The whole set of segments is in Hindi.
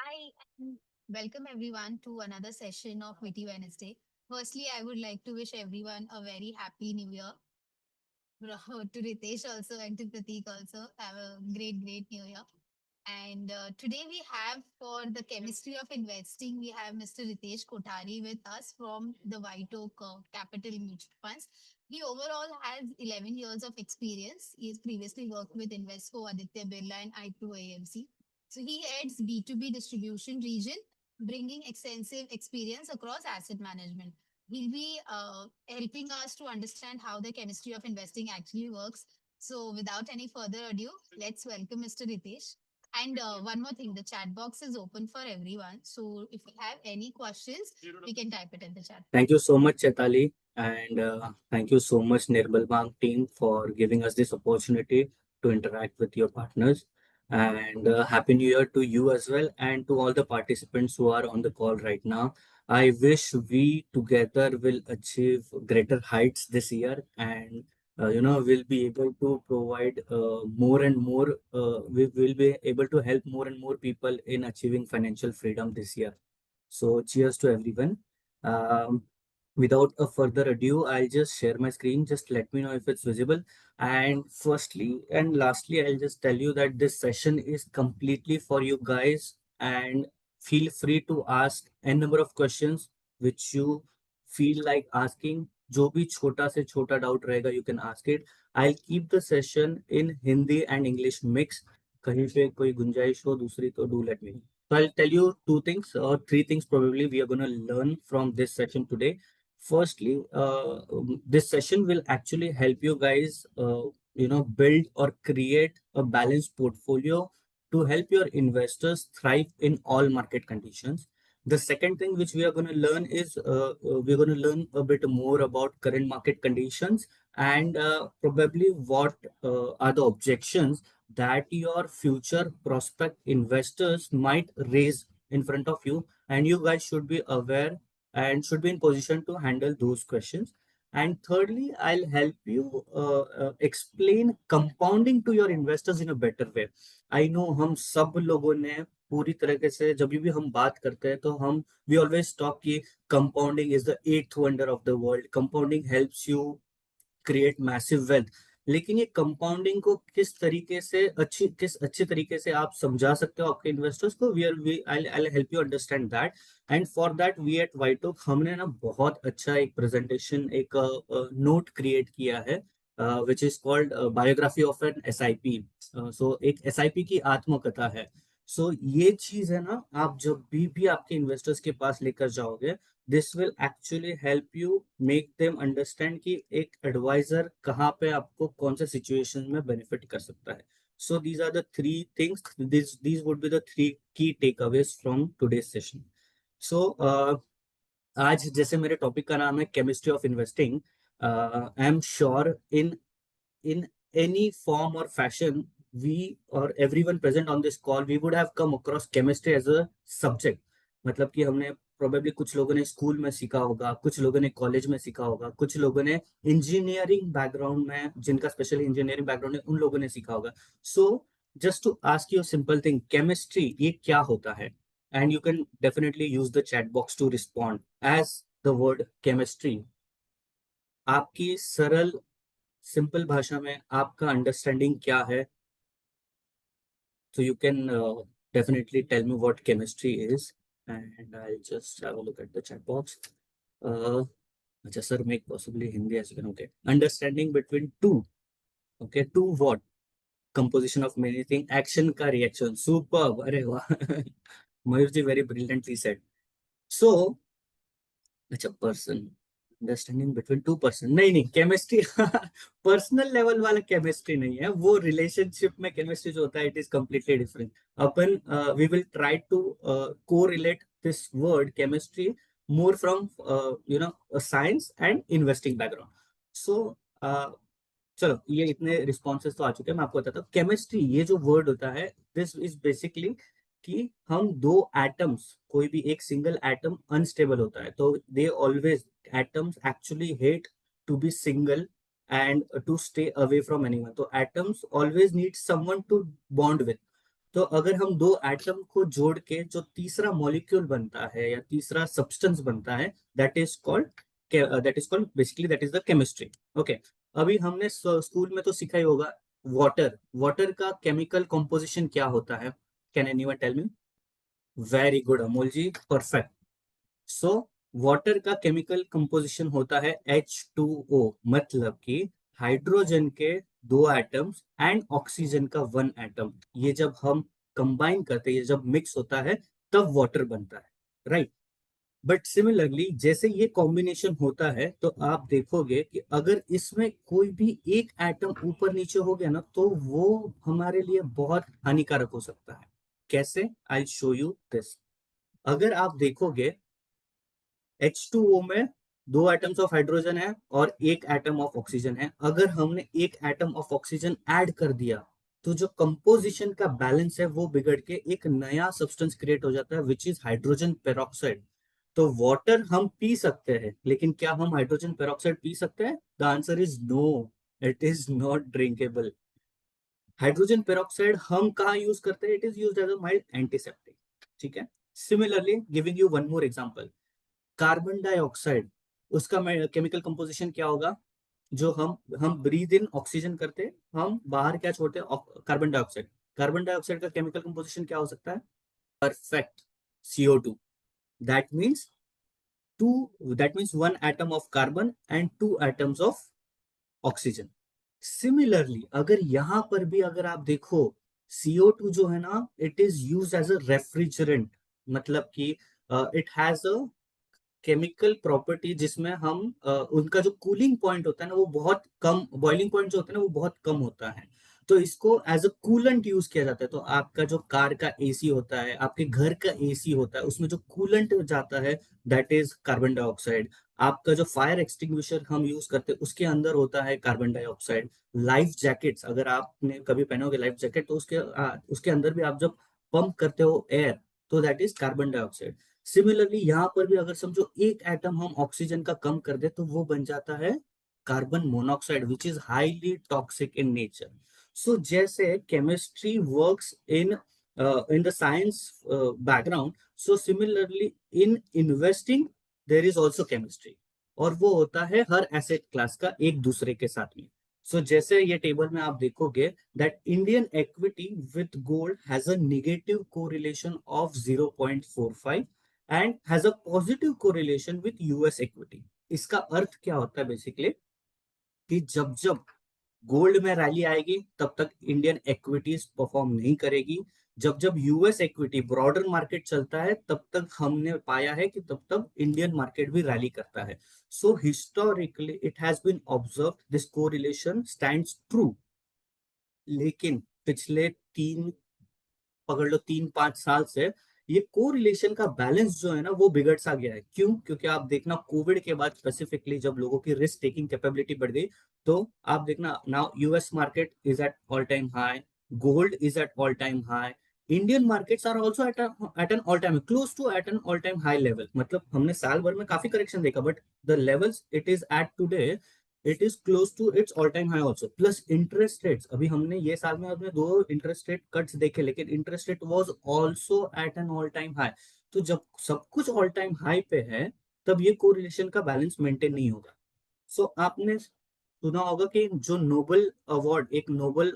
Hi, and welcome everyone to another session of Witty Wednesday. Firstly, I would like to wish everyone a very happy new year. To Ritesh also and to Prateek also. Have a great new year. And today we have for the chemistry of investing, we have Mr. Ritesh Kothari with us from the White Oak Capital Mutual Funds. He overall has 11 years of experience. He has previously worked with Invesco, Aditya Birla, and I2 AMC. So he heads B2B distribution region, bringing extensive experience across asset management. He'll be helping us to understand how the chemistry of investing actually works. So without any further ado, let's welcome Mr. Ritesh. And one more thing, the chat box is open for everyone. So if you have any questions, we can type it in the chat. Thank you so much, Chetali, and thank you so much, Nirmal Bank team, for giving us this opportunity to interact with your partners. And Happy New Year to you as well, and to all the participants who are on the call right now. I wish we together will achieve greater heights this year, and we'll be able to provide more and more. We will be able to help more and more people in achieving financial freedom this year. So, cheers to everyone. Um, Without a further ado, I'll just share my screen. Just let me know if it's visible. And firstly and lastly, I'll just tell you that this session is completely for you guys, and feel free to ask n number of questions which you feel like asking. जो भी छोटा से छोटा डाउट रहेगा, you can ask it. I'll keep the session in Hindi and English mix. कहीं पे कोई गुंजाइश हो दूसरी तो do let me know. So I'll tell you two things or three things probably we are going to learn from this session today. Firstly, this session will actually help you guys, build or create a balanced portfolio to help your investors thrive in all market conditions. The second thing which we are going to learn is we're going to learn a bit more about current market conditions and probably what are the objections that your future prospect investors might raise in front of you, and you guys should be aware and should be in position to handle those questions. And thirdly, I'll help you explain compounding to your investors in a better way. I know हम सब लोगों ने पूरी तरीके से जब भी हम बात करते हैं तो हम we always talk कि compounding is the eighth wonder of the world. Compounding helps you create massive wealth, लेकिन ये कंपाउंडिंग को किस अच्छे तरीके से आप समझा सकते हो आपके इन्वेस्टर्स को, we are we I help you understand that. And for that we at वाइटोक हमने ना बहुत अच्छा एक प्रेजेंटेशन एक नोट क्रिएट किया है which is called biography of an SIP. So एक एसआईपी की आत्मकथा है. सो ये चीज है ना, आप जब भी आपके इन्वेस्टर्स के पास लेकर जाओगे, this will actually help you make them understand कि एक एडवाइजर कहाँ पे आपको कौन से सिचुएशन में बेनिफिट कर सकता है. So these are the three things, these would be the three key takeaways from today session. So आज जैसे मेरे टॉपिक का नाम है chemistry of investing, I am sure in any form or fashion, we or everyone present on this call, we would have come across chemistry as a subject. मतलब कि हमने प्रोबेबली कुछ लोगों ने स्कूल में सीखा होगा, कुछ लोगों ने कॉलेज में सीखा होगा, कुछ लोगों ने इंजीनियरिंग बैकग्राउंड में, जिनका स्पेशली इंजीनियरिंग बैकग्राउंड है, उन लोगों ने सीखा होगा. So just to ask you simple thing, chemistry ये क्या होता है? And you can definitely use the chat box to respond as the word chemistry. आपकी सरल सिंपल भाषा में आपका अंडरस्टैंडिंग क्या है? So you can definitely tell me what chemistry is, and I'll just have a look at the chat box. अच्छा sir, make possibly Hindi as you can. Okay, understanding between two. Okay, two what? Composition of many things. Action का reaction. Superb. अरे वाह. Mayur ji very brilliantly said. So अच्छा person, understanding between two person, नहीं नहीं केमिस्ट्री पर्सनल लेवल वाला केमिस्ट्री नहीं है वो. रिलेशनशिप में केमिस्ट्री जो होता है इट इज कम्प्लीटली डिफरेंट. अपन वी विल ट्राई टू को relate this word chemistry more from science and investing background. So चलो ये इतने रिस्पॉन्सेज तो आ चुके हैं. मैं आपको बताता हूँ केमिस्ट्री ये जो वर्ड होता है, दिस इज बेसिकली कि हम दो एटम्स, कोई भी एक सिंगल एटम अनस्टेबल होता है तो they always atoms actually hate to be single and to stay away from anyone. तो atoms always need someone to bond with. तो अगर हम दो एटम को जोड़ के जो तीसरा मॉलिक्यूल बनता है या तीसरा सब्सटेंस बनता है, that is called basically that is the chemistry. Okay, अभी हमने स्कूल में तो सीखा ही होगा, वाटर वाटर का केमिकल कंपोजिशन क्या होता है? Can anyone tell me? Very good Amol ji, perfect. So water का केमिकल कंपोजिशन होता है H2O, मतलब कि हाइड्रोजन के दो एटम्स एंड ऑक्सीजन का वन एटम। ये जब हम कंबाइन करते हैं, ये जब मिक्स होता है, तब वाटर बनता है, राइट? बट सिमिलरली जैसे ये कॉम्बिनेशन होता है, तो आप देखोगे कि अगर इसमें कोई भी एक एटम ऊपर नीचे हो गया ना, तो वो हमारे लिए बहुत हानिकारक हो सकता है। कैसे? आई शो यू दिस। अगर आप देखोगे, H2O में दो एटम्स ऑफ हाइड्रोजन है और एक एटम ऑफ ऑक्सीजन है। अगर हमने एक एटम ऑफ ऑक्सीजन ऐड कर दिया, तो जो कंपोजिशन का बैलेंस है वो बिगड़ के एक नया सब्सटेंस क्रिएट हो जाता है, विच इज हाइड्रोजन पेरोक्साइड। तो वाटर हम पी सकते हैं, लेकिन क्या हम हाइड्रोजन पेरोक्साइड पी सकते हैं? The answer is no, it is not drinkable. Hydrogen peroxide हम कहाँ यूज करते हैं? It is use as a mild antiseptic. ठीक है। Similarly giving you one more example, carbon dioxide, उसका केमिकल कंपोजिशन क्या होगा? जो हम ब्रीद इन ऑक्सीजन करते हैं, हम बाहर क्या छोड़ते हैं? Carbon dioxide. कार्बन डाइऑक्साइड का केमिकल कंपोजिशन क्या हो सकता है? Perfect, CO2। That means two that means one atom of carbon and two atoms of oxygen. Similarly अगर यहां पर भी अगर आप देखो, CO2 जो है ना, it is use as a refrigerant, मतलब कि it has a chemical property जिसमें हम उनका जो कूलिंग पॉइंट होता है ना, वो बहुत कम, बॉइलिंग पॉइंट जो होता है ना, वो बहुत कम होता है। तो इसको एज अ कूलेंट यूज किया जाता है। तो आपका जो कार का एसी होता है, आपके घर का एसी होता है, उसमें जो कूलेंट जाता है, दैट इज कार्बन डाइऑक्साइड। आपका जो फायर एक्सटिंग्विशर हम यूज करते हैं, उसके अंदर होता है कार्बन डाइऑक्साइड। लाइफ जैकेट्स, अगर आपने कभी पहने होगे लाइफ जैकेट, तो उसके अंदर भी आप जब पंप करते हो एयर, तो that is carbon dioxide. Similarly यहाँ पर भी अगर समझो एक एटम हम ऑक्सीजन का कम कर दे, तो वो बन जाता है carbon monoxide, which is highly toxic in nature. So जैसे chemistry works in the science background, so similarly in investing there is also chemistry. और वो होता है हर एसेट क्लास का एक दूसरे के साथ में। सो जैसे ये टेबल में आप देखोगे, that Indian equity with gold has a negative correlation of 0.45 and has a positive correlation with US equity। इसका अर्थ क्या होता है बेसिकली, कि जब जब गोल्ड में रैली आएगी, तब तक इंडियन इक्विटीज परफॉर्म नहीं करेगी। जब जब यूएस इक्विटी ब्रॉडर मार्केट चलता है, तब तक हमने पाया है कि तब तक इंडियन मार्केट भी रैली करता है। So historically it has been observe, this correlation stands true. लेकिन पिछले पकड़ लो 3-5 साल से ये कोरिलेशन का बैलेंस जो है ना, वो बिगड़ सा गया है। क्यों? क्योंकि आप देखना, कोविड के बाद स्पेसिफिकली जब लोगों की रिस्क टेकिंग कैपेबिलिटी बढ़ गई, तो आप देखना now US market is at all time high, gold is at all time high, Indian markets are also at an all time close to at an all time high level. मतलब हमने साल भर में काफी करेक्शन देखा, but the levels it is at today, it is close to its all time high also. Plus interest rates, अभी हमने ये साल में अपने दो इंटरेस्ट रेट कट्स देखे, लेकिन interest rate was also at an all time high. तो जब सब कुछ ऑल टाइम हाई पे है, तब ये कोरिलेशन का बैलेंस मेंटेन नहीं होगा। सो आपने सुना होगा कि जो नोबल अवार्ड, एक नोबल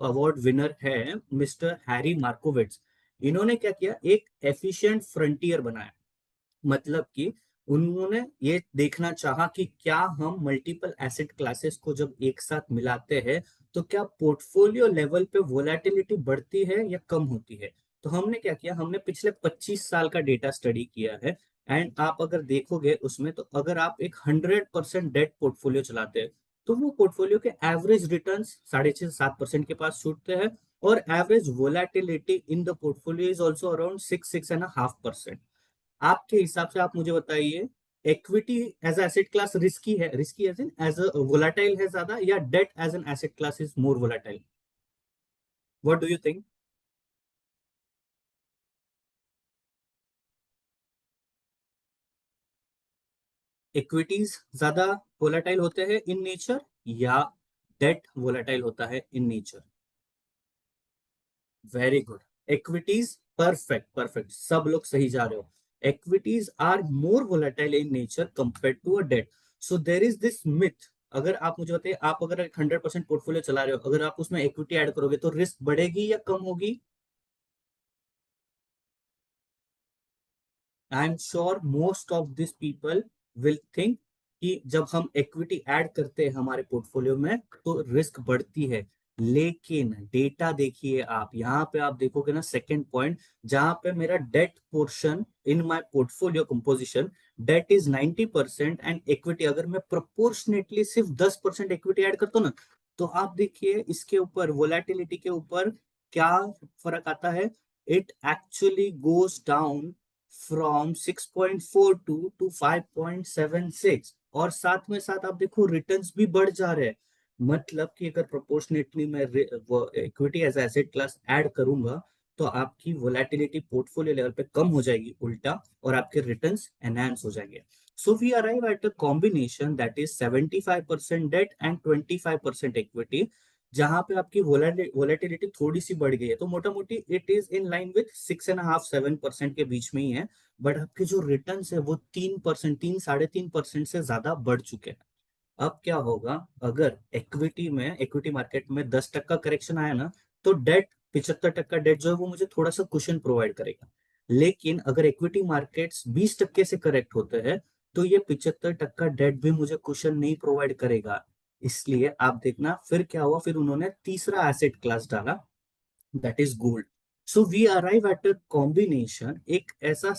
अवार्ड विनर है मिस्टर हैरी मार्कोविट्स, इन्होंने क्या किया, एक एफिशिएंट फ्रंटियर बनाया। मतलब कि उन्होंने ये देखना चाहा कि क्या हम मल्टीपल एसेट क्लासेस को जब एक साथ मिलाते हैं, तो क्या पोर्टफोलियो लेवल पे वोलेटिलिटी बढ़ती है या कम होती है। तो हमने क्या किया, हमने पिछले 25 साल का डेटा स्टडी किया है। एंड आप अगर देखोगे उसमें, तो अगर आप एक 100% डेट पोर्टफोलियो चलाते हैं, तो वो पोर्टफोलियो के एवरेज रिटर्न 6.5 से 7% के पास छूटते हैं। और average volatility in the portfolio is also around 6-6.5%। आपके हिसाब से आप मुझे बताइए, equity as asset class risky है, risky as in as volatile है ज्यादा, या debt as an asset class is more volatile? What do you think? Equities ज्यादा वोलाटाइल होते हैं इन नेचर, या डेट वोलाटाइल होता है in nature? Very good. Equities, perfect perfect, सब लोग सही जा रहे हो। Equities are more volatile in nature compare to a debt. So there is this myth. अगर आप मुझे बताइए, आप अगर 100% पोर्टफोलियो चला रहे हो, अगर आप उसमें इक्विटी ऐड करोगे तो रिस्क बढ़ेगी या कम होगी? आई am sure most of this people will think कि जब हम इक्विटी ऐड करते हैं हमारे पोर्टफोलियो में तो रिस्क बढ़ती है। लेकिन डेटा देखिए, आप यहाँ पे आप देखोगे ना, सेकंड पॉइंट, जहां पे मेरा debt portion in my portfolio composition, debt is 90% and equity अगर मैं प्रोपोर्शनेटली सिर्फ 10% इक्विटी ऐड करता हूँ ना, तो आप देखिए इसके ऊपर वोलेटिलिटी के ऊपर क्या फर्क आता है। It actually goes down from 6.42 to 5.76। और साथ में साथ आप देखो रिटर्न्स भी बढ़ जा रहे हैं। मतलब कि अगर प्रोपोर्शनेटली मैं equity as asset class add करूंगा तो आपकी वोलेटिलिटी पोर्टफोलियो लेवल पे कम हो जाएगी उल्टा, और आपके रिटर्न्स एनहांस हो जाएंगे। So we arrive at a combination that is 75% debt and 25% equity, जहां पे आपकी वोलेटिलिटी थोड़ी सी बढ़ गई है। तो मोटा मोटी it is in line with 6.5-7% के बीच में ही है। बट आपके जो रिटर्न है वो 3%, 3-3.5% से ज्यादा बढ़ चुके हैं। अब क्या होगा, अगर इक्विटी मार्केट में 10% करेक्शन आया ना, तो डेट 75% डेट जो है वो मुझे थोड़ा सा कुशन प्रोवाइड करेगा। लेकिन अगर इक्विटी मार्केट्स 20% से करेक्ट होते हैं तो ये 75% डेट भी मुझे कुशन नहीं प्रोवाइड करेगा। इसलिए आप देखना फिर क्या हुआ, फिर उन्होंने तीसरा एसेट क्लास डाला, that is gold. So we arrive at a combination, एक ऐसा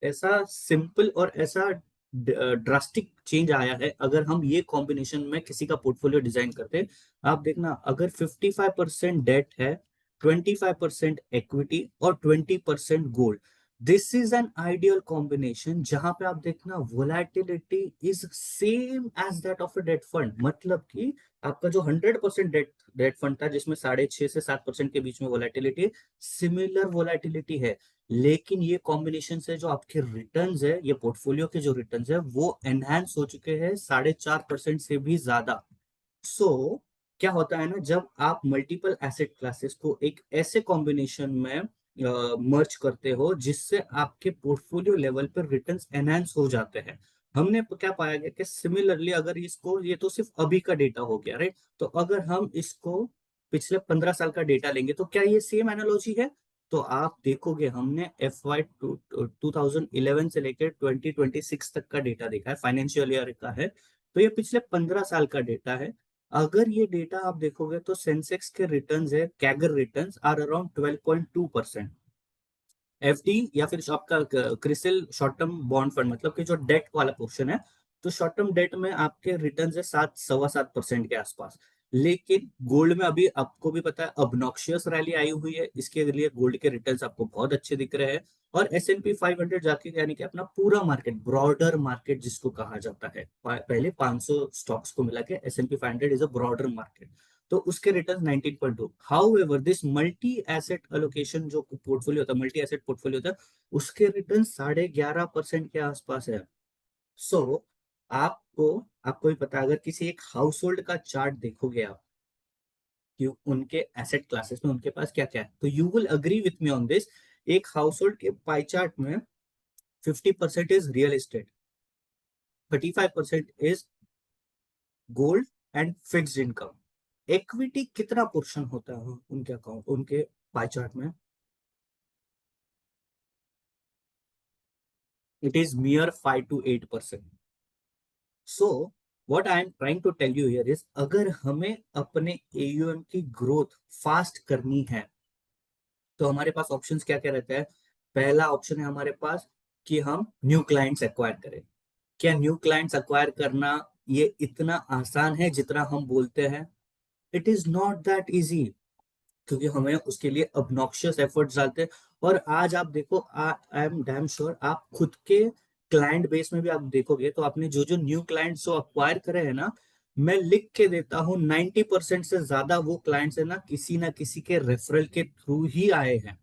ऐसा सिंपल और ऐसा ड्रास्टिक चेंज आया है अगर हम ये कॉम्बिनेशन में किसी का पोर्टफोलियो डिजाइन करते हैं। आप देखना, अगर 55% डेट है, 25% इक्विटी और 20% gold, this is an ideal combination जहां पे आप देखना volatility is same as that of a debt fund. मतलब कि आपका जो 100% डेट फंड था जिसमें 6.5 से 7% के बीच में वोलेटिलिटी, सिमिलर वोलेटिलिटी है। लेकिन ये कॉम्बिनेशन से जो आपके रिटर्न्स है, ये पोर्टफोलियो के जो रिटर्न्स है वो एनहांस हो चुके हैं 4.5% से भी ज्यादा। सो क्या होता है ना, जब आप मल्टीपल एसेट क्लासेस को एक ऐसे कॉम्बिनेशन में मर्ज करते हो जिससे आपके पोर्टफोलियो लेवल पर रिटर्न्स एनहांस हो जाते हैं। हमने क्या पाया गया कि सिमिलरली अगर इसको, ये तो सिर्फ अभी का डेटा हो गया राइट, तो अगर हम इसको पिछले 15 साल का डेटा लेंगे तो क्या ये सेम एनालॉजी है? तो आप देखोगे हमने FY 2011 से लेकर 2026 तक का डेटा देखा है, फाइनेंशियल ईयर का है। तो ये पिछले 15 साल का डेटा है। अगर ये डेटा आप देखोगे तो सेंसेक्स के रिटर्न्स है, CAGR returns are around 12.2%। FD या फिर आपका CRISIL short term bond fund, मतलब कि जो डेट वाला पोर्शन है, तो शॉर्ट टर्म डेट में आपके रिटर्न है 7, 7.25% के आसपास। लेकिन गोल्ड में अभी आपको भी पता है obnoxious रैली आई हुई है, इसके लिए गोल्ड के रिटर्न्स आपको बहुत अच्छे दिख रहे हैं। और S&P 500 जाके, यानी कि अपना पूरा मार्केट, ब्रॉडर मार्केट जिसको कहा जाता है, पहले 500 स्टॉक्स को मिला के S&P 500 is a broader market, तो उसके return 19.2। How ever this multi asset allocation जो पोर्टफोलियो होता है, मल्टी एसेट पोर्टफोलियो होता है, उसके रिटर्न 11.5% के आसपास है। सो आपको आपको भी पता है, अगर किसी एक हाउस होल्ड का चार्ट देखोगे आप कि उनके एसेट क्लासेस में उनके पास क्या क्या है, तो you will agree with me on this. एक हाउस होल्ड के पाई चार्ट में 50% is real estate, 35% is gold and fixed income. Equity कितना पोर्शन होता है उनके अकाउंट, उनके पाई चार्ट में? It is mere 5 to 8%। So what I am trying to tell you here is, अगर हमें अपने AUM की ग्रोथ फास्ट करनी है तो हमारे पास ऑप्शंस क्या क्या रहते हैं। पहला ऑप्शन है हमारे पास कि हम न्यू क्लाइंट्स एक्वायर करें। क्या न्यू क्लाइंट्स एक्वायर करना ये इतना आसान है जितना हम बोलते हैं? It is not that easy, क्योंकि हमें उसके लिए obnoxious एफर्ट्स डालते हैं। और आज आप देखो, आई एम डैम श्योर आप खुद के क्लाइंट बेस में भी आप देखोगे तो आपने जो जो न्यू क्लाइंट्स जो अक्वायर करे हैं ना, मैं लिख के देता हूँ 90% से ज्यादा वो क्लाइंट्स है ना किसी के रेफरल के थ्रू ही आए हैं।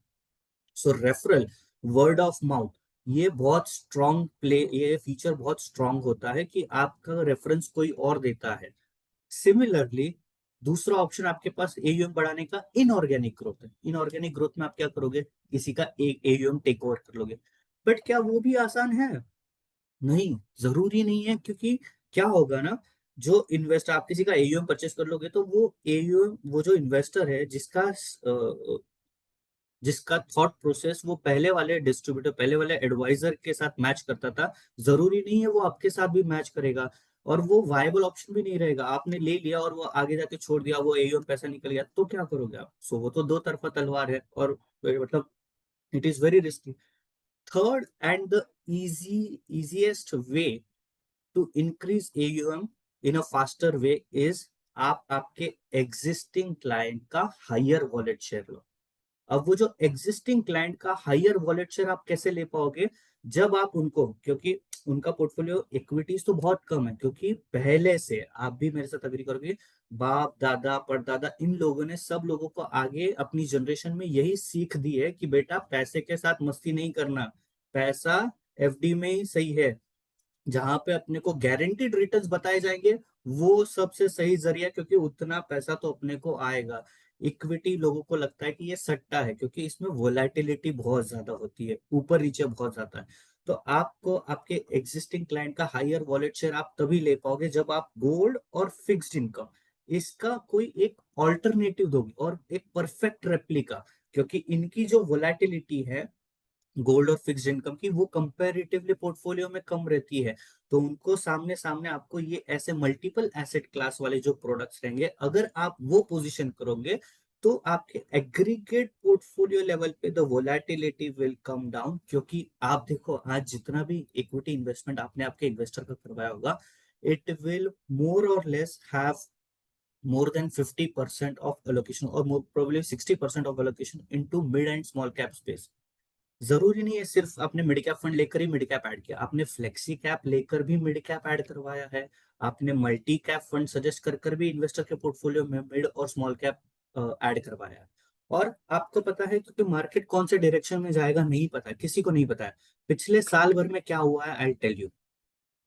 सो रेफरल, वर्ड ऑफ माउथ, ये बहुत स्ट्रांग प्ले, ये फीचर बहुत स्ट्रांग होता है कि आपका रेफरेंस कोई और देता है। सिमिलरली दूसरा ऑप्शन आपके पास एयूएम बढ़ाने का इनऑर्गेनिक ग्रोथ है। इनऑर्गेनिक ग्रोथ में आप क्या करोगे, किसी का एक एयूएम टेक ओवर कर लोगे। बट क्या वो भी आसान है? नहीं, जरूरी नहीं है, क्योंकि क्या होगा ना, जो इन्वेस्टर, आप किसी का एयूएम परचेस कर लोगे तो वो एयूएम, वो जो इन्वेस्टर है जिसका थॉट प्रोसेस वो पहले वाले डिस्ट्रीब्यूटर, पहले वाले एडवाइजर के साथ मैच करता था, जरूरी नहीं है वो आपके साथ भी मैच करेगा। और वो वायबल ऑप्शन भी नहीं रहेगा। आपने ले लिया और वो आगे जाके छोड़ दिया, वो एयूएम पैसा निकल गया, तो क्या करोगे आप? सो वो तो दो तरफा तलवार है, और मतलब it is very risky. Third and the easiest way to increase AUM in a faster way is आप आपके एग्जिस्टिंग क्लाइंट का हायर वॉलेट शेयर लो। अब वो जो एग्जिस्टिंग क्लाइंट का हायर वॉलेट शेयर आप कैसे ले पाओगे? जब आप उनको, क्योंकि उनका पोर्टफोलियो इक्विटीज तो बहुत कम है, क्योंकि पहले से आप भी मेरे साथ अग्री करोगे, बाप दादा परदादा इन लोगों ने सब लोगों को आगे अपनी जनरेशन में यही सीख दी है कि बेटा पैसे के साथ मस्ती नहीं करना, पैसा एफडी में ही सही है। जहां पे अपने को गारंटीड रिटर्न्स बताए जाएंगे, वो सबसे सही जरिया, क्योंकि उतना पैसा तो अपने को आएगा। इक्विटी लोगों को लगता है कि ये सट्टा है, क्योंकि इसमें वोलेटिलिटी बहुत ज्यादा होती है, ऊपर नीचे बहुत ज्यादा है। तो आपको आपके एग्जिस्टिंग क्लाइंट का हायर वॉलेट शेयर आप तभी ले पाओगे जब आप गोल्ड और फिक्स्ड इनकम, इसका कोई एक ऑल्टरनेटिव दोगे, और एक परफेक्ट रेप्लिका। क्योंकि इनकी जो वोलेटिलिटी है गोल्ड और फिक्स्ड इनकम की, वो कंपैरेटिवली पोर्टफोलियो में कम रहती है। तो उनको सामने सामने आपको ये ऐसे मल्टीपल एसेट क्लास वाले जो प्रोडक्ट्स रहेंगे, अगर आप वो पोजीशन करोगे, तो आपके एग्रीगेट पोर्टफोलियो लेवल पे the volatility will come down. क्योंकि आप देखो, आज जितना भी इक्विटी इन्वेस्टमेंट आपने आपके इन्वेस्टर का करवाया होगा, इट विल मोर और less have more than 50% of allocation, or more probably 60% of allocation into mid and small cap space। जरूरी नहीं है सिर्फ आपने मिड कैप फंड लेकर ही मिड कैप ऐड किया, आपने फ्लेक्सी कैप लेकर भी मिड कैप ऐड करवाया है, आपने मल्टी कैप फंड सजेस्ट कर कर भी इन्वेस्टर के पोर्टफोलियो में मिड और स्मॉल कैप ऐड करवाया है। और आपको पता है, क्योंकि मार्केट कौन से डायरेक्शन में जाएगा नहीं पता है, किसी को नहीं पता है। पिछले साल भर में क्या हुआ है, आई टेल यू।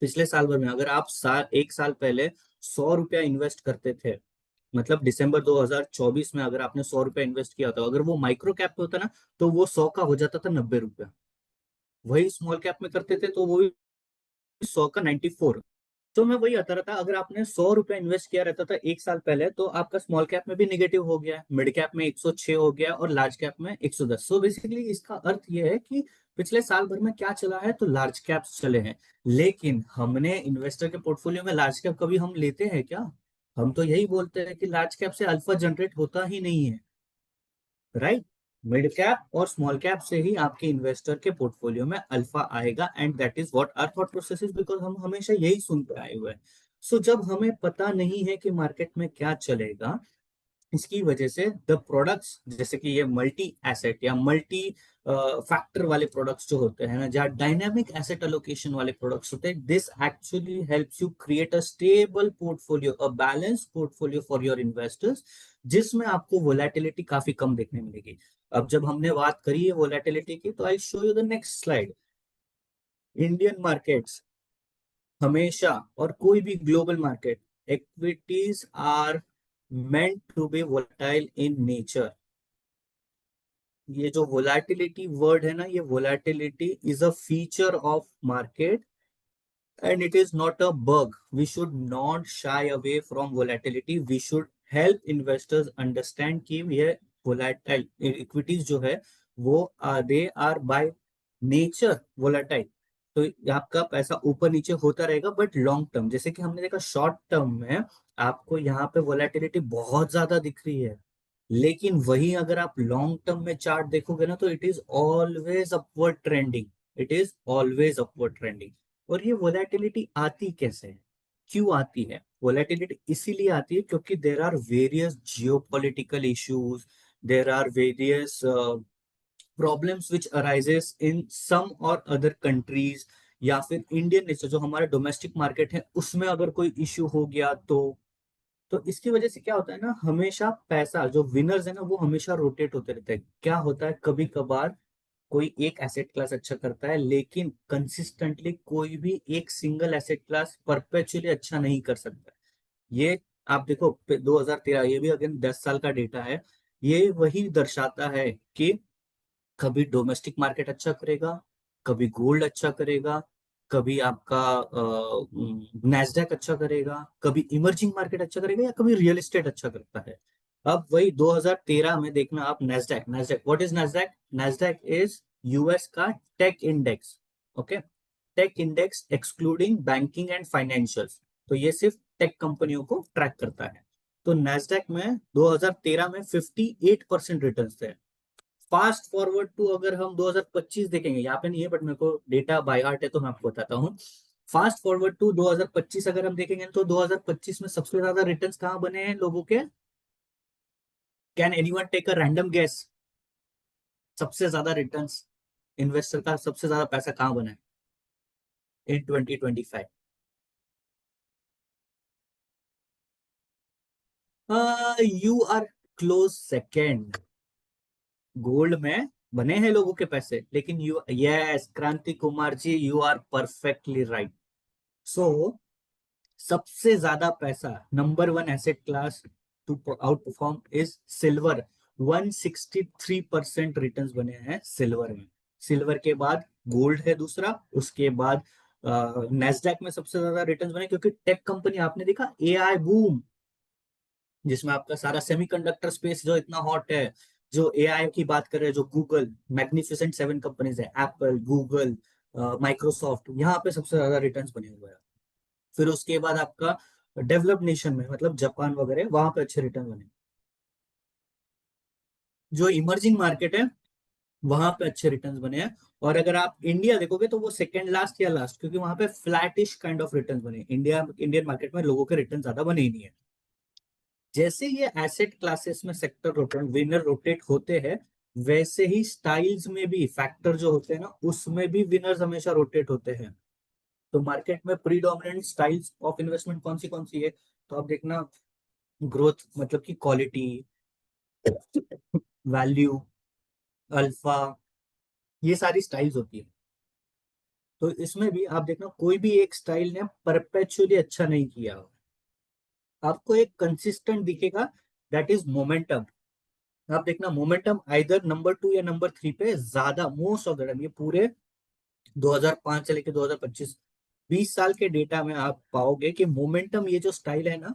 पिछले साल भर में अगर आप एक साल पहले 100 रुपया इन्वेस्ट करते थे, मतलब दिसंबर 2024 में अगर आपने 100 रुपया इन्वेस्ट किया था, अगर वो माइक्रो कैप पे होता ना, तो वो 100 का हो जाता था 90 रुपया। वही स्मॉल कैप में करते थे तो वो भी 100 का 94। तो मैं वही आता रहता, अगर आपने 100 रुपया इन्वेस्ट किया रहता था एक साल पहले, तो आपका स्मॉल कैप में भी निगेटिव हो गया, मिड कैप में 106 हो गया, और लार्ज कैप में 110। सो बेसिकली इसका अर्थ ये है कि पिछले साल भर में क्या चला है, तो लार्ज कैप्स चले हैं। लेकिन हमने इन्वेस्टर के पोर्टफोलियो में लार्ज कैप कभी हम लेते हैं क्या? हम तो यही बोलते हैं कि लार्ज कैप से अल्फा जनरेट होता ही नहीं है, राइट? मिड कैप और स्मॉल कैप से ही आपके इन्वेस्टर के पोर्टफोलियो में अल्फा आएगा, and that is what our thought process is, because हम हमेशा यही सुनते आए हुए हैं। सो जब हमें पता नहीं है कि मार्केट में क्या चलेगा, इसकी वजह से द प्रोडक्ट्स, जैसे कि ये मल्टी एसेट या मल्टी फैक्टर वाले प्रोडक्ट्स जो होते हैं ना, जहाँ डायनामिक एसेट एलोकेशन वाले प्रोडक्ट्स होते हैं, this actually helps you create a stable portfolio, a balance portfolio for your investors, जिसमें आपको वोलेटिलिटी काफी कम देखने मिलेगी। अब जब हमने बात करी है वोलेटिलिटी की, तो I show you the next slide. Indian markets हमेशा, और कोई भी global market, equities are meant to be volatile in nature। ये जो वोलेटिलिटी वर्ड है ना, ये volatility is a feature of market, and it is not a bug. We should not shy away from volatility, we should help investors understand कि ये वोलेटाइल इक्विटीज जो है, वो they are by nature volatile. तो आपका पैसा ऊपर नीचे होता रहेगा, बट लॉन्ग टर्म, जैसे कि हमने देखा शॉर्ट टर्म में आपको यहाँ पे वोलेटिलिटी बहुत ज्यादा दिख रही है, लेकिन वही अगर आप लॉन्ग टर्म में चार्ट देखोगे ना, तो it is always upward trending. It is always upward trending. और ये वोलेटिलिटी आती कैसे है, क्यों आती है? वोलेटिलिटी इसीलिए आती है क्योंकि there are various geopolitical issues, there are various problems which arises in some or other countries, या फिर इंडियन नेचर जो हमारा डोमेस्टिक मार्केट है उसमें अगर कोई इश्यू हो गया तो इसकी वजह से क्या होता है ना, हमेशा पैसा, जो विनर्स है ना, वो हमेशा रोटेट होते रहते हैं। क्या होता है, कभी कभार कोई एक एसेट क्लास अच्छा करता है, लेकिन कंसिस्टेंटली कोई भी एक सिंगल एसेट क्लास परपेचुअली अच्छा नहीं कर सकता। ये आप देखो 2013, ये भी अगेन 10 साल का डेटा है। ये वही दर्शाता है कि कभी डोमेस्टिक मार्केट अच्छा करेगा, कभी गोल्ड अच्छा करेगा, कभी आपका नैस्डैक अच्छा करेगा, कभी इमर्जिंग मार्केट अच्छा करेगा, या कभी रियल एस्टेट अच्छा करता है। अब वही 2013 में देखना आप, Nasdaq, Nasdaq what is Nasdaq? Nasdaq is US का tech index. Okay, tech index excluding banking and financials. तो ये सिर्फ टेक कंपनियों को ट्रैक करता है। तो नैस्डैक में 2013 में 58% रिटर्न थे। फास्ट फॉरवर्ड टू अगर हम 2025 देखेंगे, यहाँ पे नहीं है बट मेरे को डेटा बाय हार्ट है तो मैं आपको बताता हूँ। फास्ट फॉरवर्ड टू 2025 अगर हम देखेंगे तो 2025 में सबसे ज्यादा रिटर्न्स कहाँ बने हैं लोगों के? Can anyone take a random guess? सबसे ज्यादा रिटर्न्स, इन्वेस्टर का सबसे ज्यादा पैसा कहाँ बना है in 2025? You are close second. Gold में बने हैं लोगों के पैसे, लेकिन you, yes Kranti Kumar ji, you are perfectly right. So सबसे ज्यादा पैसा, number one asset class to outperform is silver. 163% returns बने हैं सिल्वर में। सिल्वर के बाद गोल्ड है दूसरा, उसके बाद नेस्डैक में सबसे ज्यादा रिटर्न्स बने, क्योंकि टेक कंपनी आपने देखा एआई बूम, जिसमें आपका सारा सेमीकंडक्टर स्पेस जो इतना हॉट है, जो एआई की बात कर रहे हैं, जो गूगल मैग्निफिसेंट सेवन कंपनीज है, एप्पल, गूगल, माइक्रोसॉफ्ट, यहाँ पे सबसे ज्यादा रिटर्न्स बने हुए हैं। फिर उसके बाद आपका डेवलप्ड नेशन में, मतलब जापान वगैरह, वहां पे अच्छे रिटर्न बने। जो इमर्जिंग मार्केट है वहां पे अच्छे रिटर्न्स बने हैं। और अगर आप इंडिया देखोगे तो वो सेकंड लास्ट या लास्ट, क्योंकि वहां पे फ्लैटिश काइंड ऑफ रिटर्न्स बने। इंडियन मार्केट में लोगों के रिटर्न ज्यादा बने ही नहीं है। जैसे ये एसेट क्लासेस में सेक्टर रोटेट, विनर रोटेट होते हैं, वैसे ही स्टाइल्स में भी फैक्टर जो होते हैं ना, उसमें भी विनर्स हमेशा रोटेट होते हैं। तो मार्केट में प्रीडोमिनेंट स्टाइल्स ऑफ इन्वेस्टमेंट कौन सी है? तो आप देखना, ग्रोथ मतलब कि क्वालिटी, वैल्यू, अल्फा, ये सारी स्टाइल्स होती है। तो इसमें भी आप देखना, कोई भी एक स्टाइल ने परपेचुअली अच्छा नहीं किया। आपको एक कंसिस्टेंट दिखेगा, दैट इज मोमेंटम। आप देखना मोमेंटम आइदर नंबर 2 या नंबर 3 पे ज्यादा, मोस्ट ऑफ द टाइम, ये पूरे 2005 से लेकर 2025, 20 साल के डेटा में आप पाओगे कि मोमेंटम ये जो स्टाइल है ना,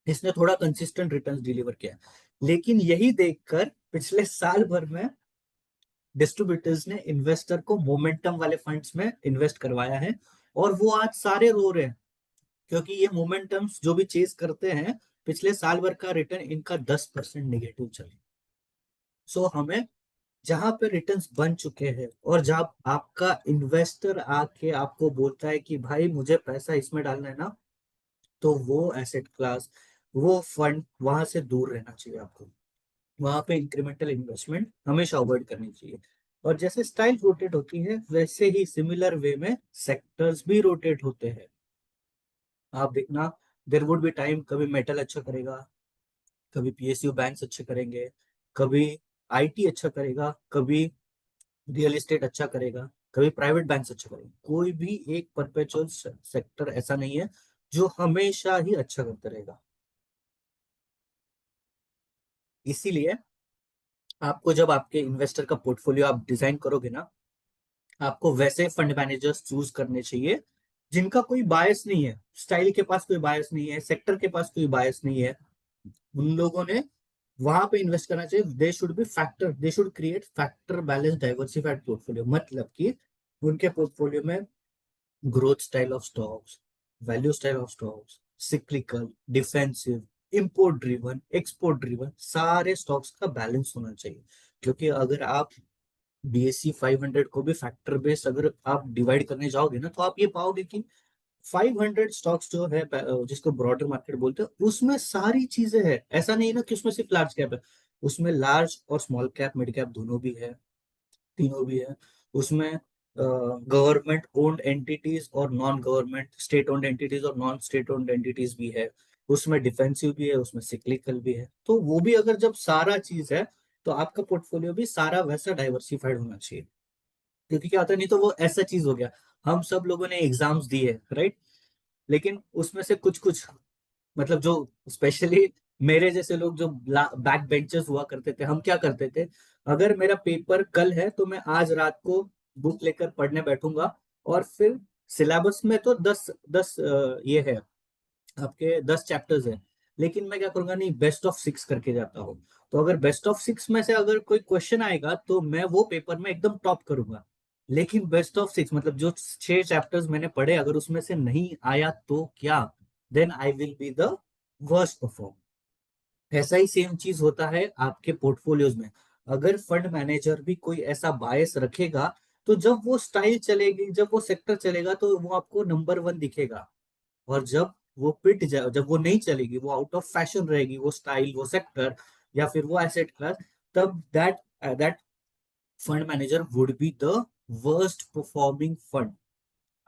इसने थोड़ा कंसिस्टेंट रिटर्न्स डिलीवर किया। लेकिन यही देखकर पिछले साल भर में डिस्ट्रीब्यूटर्स ने इन्वेस्टर को मोमेंटम वाले फंड्स में इन्वेस्ट करवाया है, और वो आज सारे रो रहे हैं, क्योंकि ये मोमेंटम्स जो भी चेस करते हैं, पिछले साल भर का रिटर्न इनका 10% निगेटिव चले। सो हमें, जहां पे रिटर्न्स बन चुके हैं और जब आपका इन्वेस्टर आके आपको बोलता है कि भाई मुझे पैसा इसमें डालना है ना, तो वो एसेट क्लास, वो फंड, वहां से दूर रहना चाहिए आपको। वहां पे इंक्रीमेंटल इन्वेस्टमेंट हमेशा अवॉइड करनी चाहिए। और जैसे स्टाइल रोटेट होती है, वैसे ही सिमिलर वे में सेक्टर्स भी रोटेट होते हैं। आप देखना, देयर वुड बी टाइम कभी मेटल अच्छा करेगा, कभी पीएसयू बैंक्स अच्छे करेंगे, कभी आईटी अच्छा करेगा, कभी रियल एस्टेट अच्छा करेगा, कभी प्राइवेट बैंक्स अच्छा करेंगे। कोई भी एक परपेचुअल सेक्टर ऐसा नहीं है जो हमेशा ही अच्छा करता रहेगा। इसीलिए आपको, जब आपके इन्वेस्टर का पोर्टफोलियो आप डिजाइन करोगे ना, आपको वैसे फंड मैनेजर्स चूज करने चाहिए जिनका कोई बायस नहीं है, स्टाइल के पास कोई बायस नहीं है, सेक्टर के पास कोई बायस नहीं है। उन लोगों ने वहां पे इन्वेस्ट करना चाहिए। They should be factor, they should create factor balance diversified portfolio, मतलब कि उनके पोर्टफोलियो में growth style of stocks, value style of stocks, cyclical, defensive, import driven, export driven, सारे स्टॉक्स का बैलेंस होना चाहिए। क्योंकि अगर आप बीएससी 500 को भी फैक्टर बेस्ड अगर आप डिवाइड करने जाओगे ना, तो आप ये पाओगे कि 500 स्टॉक्स जो है, जिसको ब्रॉडर मार्केट बोलते हैं, उसमें सारी चीजें हैं। ऐसा नहीं ना कि उसमें सिर्फ लार्ज कैप है, उसमें लार्ज और स्मॉल कैप, मिड कैप दोनों भी है, तीनों भी है। उसमें गवर्नमेंट ओन्ड एंटिटीज और non government, state owned entities और नॉन स्टेट ओन्ड एंटिटीज भी है। उसमें डिफेंसिव भी है, उसमें सिक्लिकल भी है। तो वो भी अगर जब सारा चीज है, तो आपका पोर्टफोलियो भी सारा वैसा डाइवर्सिफाइड होना चाहिए। क्योंकि क्या होता है, नहीं तो वो ऐसा चीज हो गया, हम सब लोगों ने एग्जाम्स दिए, राइट, लेकिन उसमें से कुछ कुछ मतलब जो स्पेशली मेरे जैसे लोग जो बैक बेंचर्स हुआ करते थे, हम क्या करते थे, अगर मेरा पेपर कल है तो मैं आज रात को बुक लेकर पढ़ने बैठूंगा, और फिर सिलेबस में तो 10 10 ये है, आपके 10 चैप्टर्स है, लेकिन मैं क्या करूंगा, नहीं बेस्ट ऑफ 6 करके जाता हूँ। तो अगर बेस्ट ऑफ 6 में से अगर कोई क्वेश्चन आएगा तो मैं वो पेपर में एकदम टॉप करूंगा। लेकिन बेस्ट ऑफ 6 मतलब जो 6 चैप्टर्स मैंने पढ़े, अगर उसमें से नहीं आया तो क्या, then I will be the worst perform. ऐसा ही सेम चीज होता है आपके पोर्टफोलियोज में। अगर फंड मैनेजर भी कोई ऐसा बायस रखेगा, तो जब वो स्टाइल चलेगी, जब वो सेक्टर चलेगा, तो वो आपको नंबर वन दिखेगा। और जब वो पिट जाए, जब वो नहीं चलेगी, वो आउट ऑफ फैशन रहेगी, वो स्टाइल, वो सेक्टर, या फिर वो एसेट क्लास, तब that fund manager would be the worst performing fund.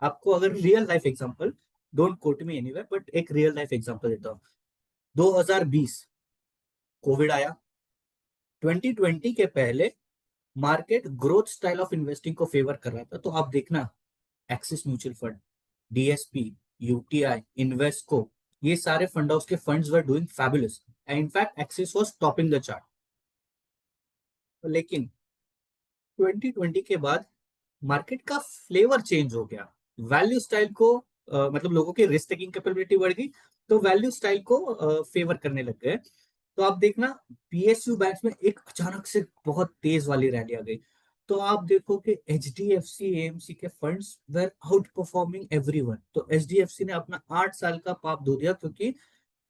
आपको अगर real life example, don't quote me anywhere, but एक रियल लाइफ एग्जांपल देता हूँ। 2020 कोविड आया। 2020 के पहले market growth style of investing को फेवर कर रहा था, तो आप देखना, axis mutual fund, DSP, UTI, Invesco, ये सारे फंड हाउस के funds were doing fabulous. In fact axis was topping the chart. लेकिन 2020 के बाद मार्केट का फ्लेवर चेंज हो गया। वैल्यू स्टाइल को मतलब लोगों की रिस्क टेकिंग कैपेबिलिटी बढ़ गई, तो वैल्यू स्टाइल को फेवर करने लग गए। तो आप देखना, पीएसयू बैंक्स में एक अचानक से बहुत तेज वाली रैली आ गई। तो आप देखो कि H D F C AMC के funds were outperforming everyone. तो एच डी एफ सी ने अपना 8 साल का पाप धो दिया, क्योंकि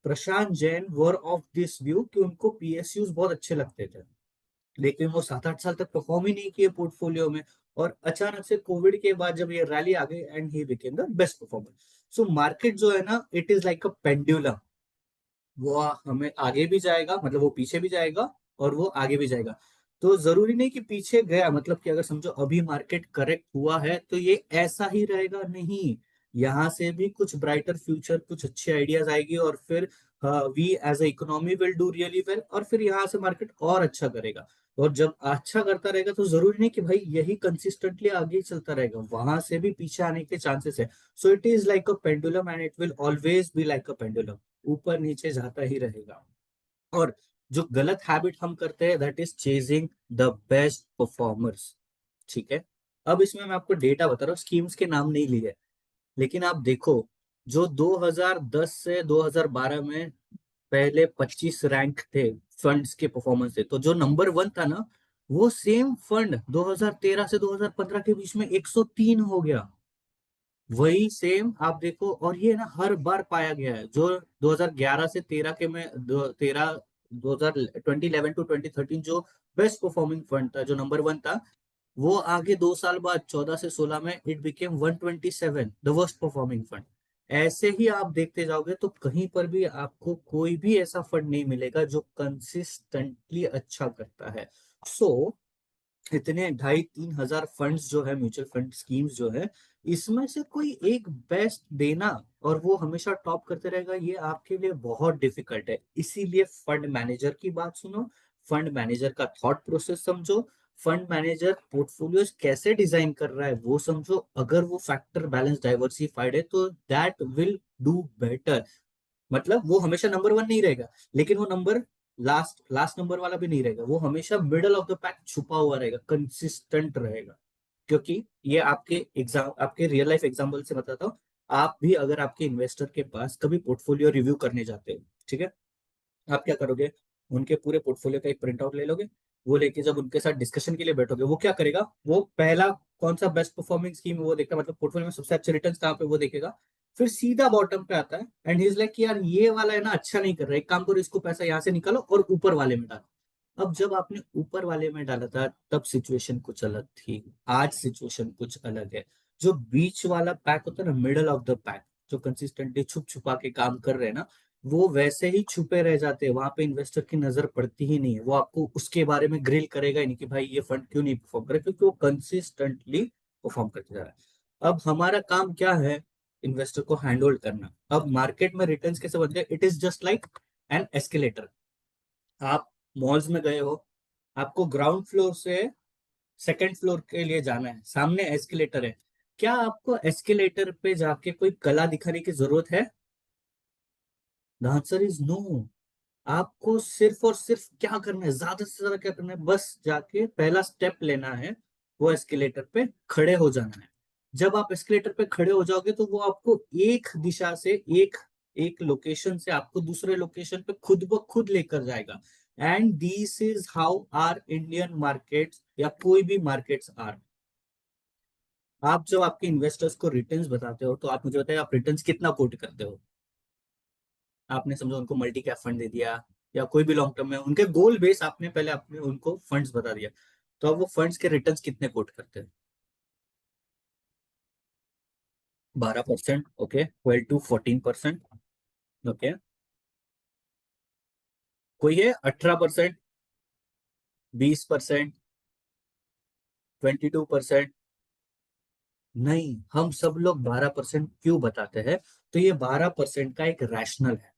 Prashant Jain were of this view कि उनको पीएसयूज बहुत अच्छे लगते थे, लेकिन वो 7 8 साल तक परफॉर्म ही नहीं किए पोर्टफोलियो में। और अचानक से कोविड के बाद जब ये रैली आ गई, and he became the best performer. So market जो है ना, it is like a pendulum. वो हमें आगे भी जाएगा, मतलब वो पीछे भी जाएगा, और वो आगे भी जाएगा। तो जरूरी नहीं कि पीछे गया मतलब कि अगर समझो अभी मार्केट करेक्ट हुआ है तो ये ऐसा ही रहेगा, नहीं। यहाँ से भी कुछ ब्राइटर फ्यूचर, कुछ अच्छे आइडियाज आएगी, और फिर we as a economy will do really well, और फिर यहाँ से मार्केट और अच्छा करेगा। और जब अच्छा करता रहेगा तो जरूरी नहीं कि भाई यही कंसिस्टेंटली आगे ही चलता रहेगा, वहां से भी पीछे आने के चांसेस है। So it is like a pendulum, and it will always be like a pendulum, ऊपर नीचे जाता ही रहेगा। और जो गलत हैबिट हम करते हैं, that is chasing the best performers. ठीक है। अब इसमें मैं आपको डेटा बता रहा हूँ, स्कीम्स के नाम नहीं लिए, लेकिन आप देखो, जो 2010 से 2012 में पहले 25 रैंक थे फंड्स के परफॉर्मेंस थे, तो जो नंबर वन था ना, वो सेम फंड 2013 से 2015 के बीच में 103 हो गया। वही सेम आप देखो, और ये ना हर बार पाया गया है। जो 2011 से 13 के में 13 2000 2011 टू 2013 जो बेस्ट परफॉर्मिंग फंड था, जो नंबर वन था, वो आगे 2 साल बाद 14 से 16 में it became 127 the worst performing fund. ऐसे ही आप देखते जाओगे तो कहीं पर भी आपको कोई भी ऐसा फंड नहीं मिलेगा जो कंसिस्टेंटली अच्छा करता है। सो इतने 2,500 3,000 फंड्स जो है, म्यूचुअल फंड स्कीम्स जो है, इसमें से कोई एक बेस्ट देना और वो हमेशा टॉप करते रहेगा, ये आपके लिए बहुत डिफिकल्ट है। इसीलिए फंड मैनेजर की बात सुनो, फंड मैनेजर का थॉट प्रोसेस समझो, फंड मैनेजर पोर्टफोलियोज कैसे डिजाइन कर रहा है वो समझो। अगर वो फैक्टर बैलेंस डाइवर्सिफाइड है तो दैट विल डू बेटर। मतलब वो हमेशा नंबर वन नहीं रहेगा, लेकिन वो नंबर लास्ट लास्ट नंबर वाला भी नहीं रहेगा, वो हमेशा मिडल ऑफ द पैक छुपा हुआ रहेगा, कंसिस्टेंट रहेगा। क्योंकि ये आपके एग्जाम, आपके रियल लाइफ एग्जाम्पल से बताता हूँ। आप भी अगर आपके इन्वेस्टर के पास कभी पोर्टफोलियो रिव्यू करने जाते हो, ठीक है, आप क्या करोगे, उनके पूरे पोर्टफोलियो का एक प्रिंट आउट ले लोगे। वो लेके जब उनके साथ डिस्कशन के लिए बैठोगे, वो क्या करेगा, वो पहला कौन सा बेस्ट परफॉर्मिंग स्कीम वो देखता है, मतलब पोर्टफोलियो में सबसे अच्छे रिटर्न कहाँ पे वो देखेगा। फिर सीधा बॉटम पे आता है, एंड ही इज लाइक यार ये वाला है ना अच्छा नहीं कर रहा है, एक काम करो, इसको पैसा यहाँ से निकालो और ऊपर वाले में डालो। अब जब आपने ऊपर वाले में डाला था तब सिचुएशन कुछ अलग थी, आज सिचुएशन कुछ अलग है। जो बीच वाला पैक होता है ना, मिडल ऑफ द पैक, जो कंसिस्टेंटली छुप छुपा के काम कर रहे हैं ना, वो वैसे ही छुपे रह जाते हैं, वहां पे इन्वेस्टर की नजर पड़ती ही नहीं है। वो आपको उसके बारे में ग्रिल करेगा ही नहीं कि भाई ये फंड क्यों नहीं परफॉर्म करे, क्योंकि वो कंसिस्टेंटली परफॉर्म करते जा रहा है। अब हमारा काम क्या है, इन्वेस्टर को हैंड होल्ड करना। अब मार्केट में रिटर्न्स कैसे बनते हैं, it is just like an escalator. आप मॉल्स में गए हो, आपको ग्राउंड फ्लोर से सेकंड फ्लोर के लिए जाना है, सामने एस्केलेटर है। क्या आपको एस्केलेटर पे जाके कोई कला दिखाने की जरूरत है? The answer is no. आपको सिर्फ और सिर्फ क्या करना है, ज्यादा से ज्यादा क्या करना है, बस जाके पहला स्टेप लेना है, वो एस्केलेटर पे खड़े हो जाना है। जब आप एस्केलेटर पे खड़े हो जाओगे तो वो आपको एक दिशा से, एक एक लोकेशन से आपको दूसरे लोकेशन पे खुद ब खुद लेकर जाएगा। And this is how are Indian markets या कोई भी मार्केट्स आर। आप जब आपके इन्वेस्टर्स को रिटर्न्स बताते हो तो आप मुझे बताइए, आप रिटर्न्स कितना कोट करते हो? आपने समझो उनको मल्टी कैप फंड दे दिया या कोई भी लॉन्ग टर्म में उनके गोल बेस, आपने पहले आपने उनको फंड्स बता दिया, तो अब वो फंड्स के रिटर्न्स कितने कोट करते हैं? 12%, ओके, 12 to 14%। ओके, कोई है 18%, 20%, 22%? नहीं, हम सब लोग 12% क्यों बताते हैं? तो ये 12% का एक रैशनल है।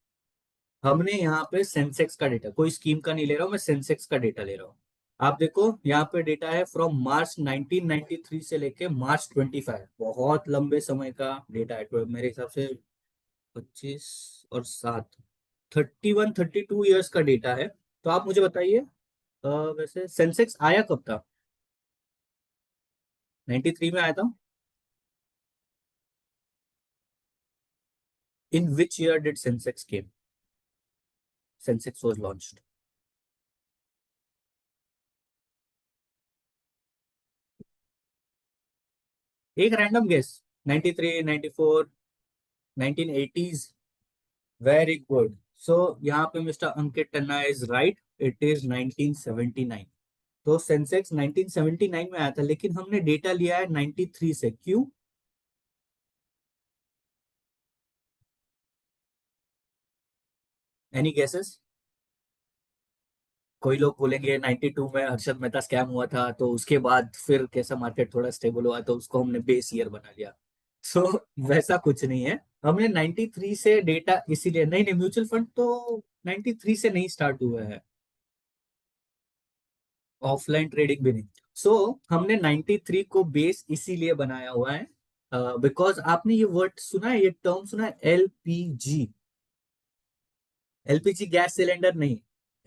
हमने यहाँ पे सेंसेक्स का डेटा, कोई स्कीम का नहीं ले रहा हूँ मैं, सेंसेक्स का डेटा ले रहा हूँ। आप देखो यहाँ पे डेटा है फ्रॉम मार्च 1993 से लेके मार्च 25, बहुत लंबे समय का डेटा है। तो मेरे हिसाब से 25 और 7, 31 32 ईयर्स का डेटा है। तो आप मुझे बताइए, वैसे सेंसेक्स आया कब था? 93 में आया था। In which year did Sensex came, Sensex was launched? एक random guess. 93, 94, 1980s? Very good. So यहाँ पे mister Ankit Tanna is right, it is 1979। तो सेंसेक्स 1979 में आया था, लेकिन हमने डेटा लिया है 93 से, क्यों? Any guesses? कोई लोग बोलेंगे 92 में हर्षद मेहता स्कैम हुआ था, तो उसके बाद फिर कैसा मार्केट थोड़ा स्टेबल हुआ तो उसको हमने बेस ईयर बना लिया। सो वैसा कुछ नहीं है। हमने 93 से डेटा इसीलिए नहीं, नहीं, म्यूचुअल फंड तो 93 से नहीं स्टार्ट हुआ है, ऑफलाइन ट्रेडिंग भी नहीं। सो हमने 93 को बेस इसीलिए बनाया हुआ है, बिकॉज आपने ये वर्ड सुना है, ये टर्म सुना है, एलपीजी? एलपीजी गैस सिलेंडर नहीं,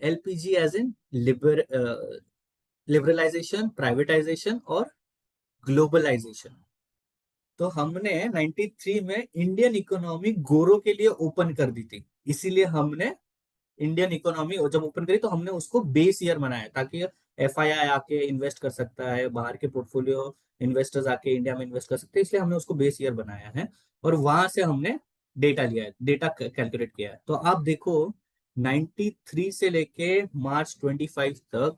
LPG as in liberalisation, privatisation और ग्लोबलाइजेशन। तो हमने 93 में इंडियन इकोनॉमी गोरों के लिए ओपन कर दी थी, इसीलिए हमने इंडियन इकोनॉमी जब ओपन करी तो हमने उसको बेस ईयर बनाया, ताकि एफआईआई आके इन्वेस्ट कर सकता है, बाहर के पोर्टफोलियो इन्वेस्टर्स आके इंडिया में इन्वेस्ट कर सकते हैं, इसलिए हमने उसको बेस ईयर बनाया है। और वहां से हमने डेटा लिया है, डेटा कैलकुलेट किया है। तो आप देखो 93 से लेके मार्च 25 तक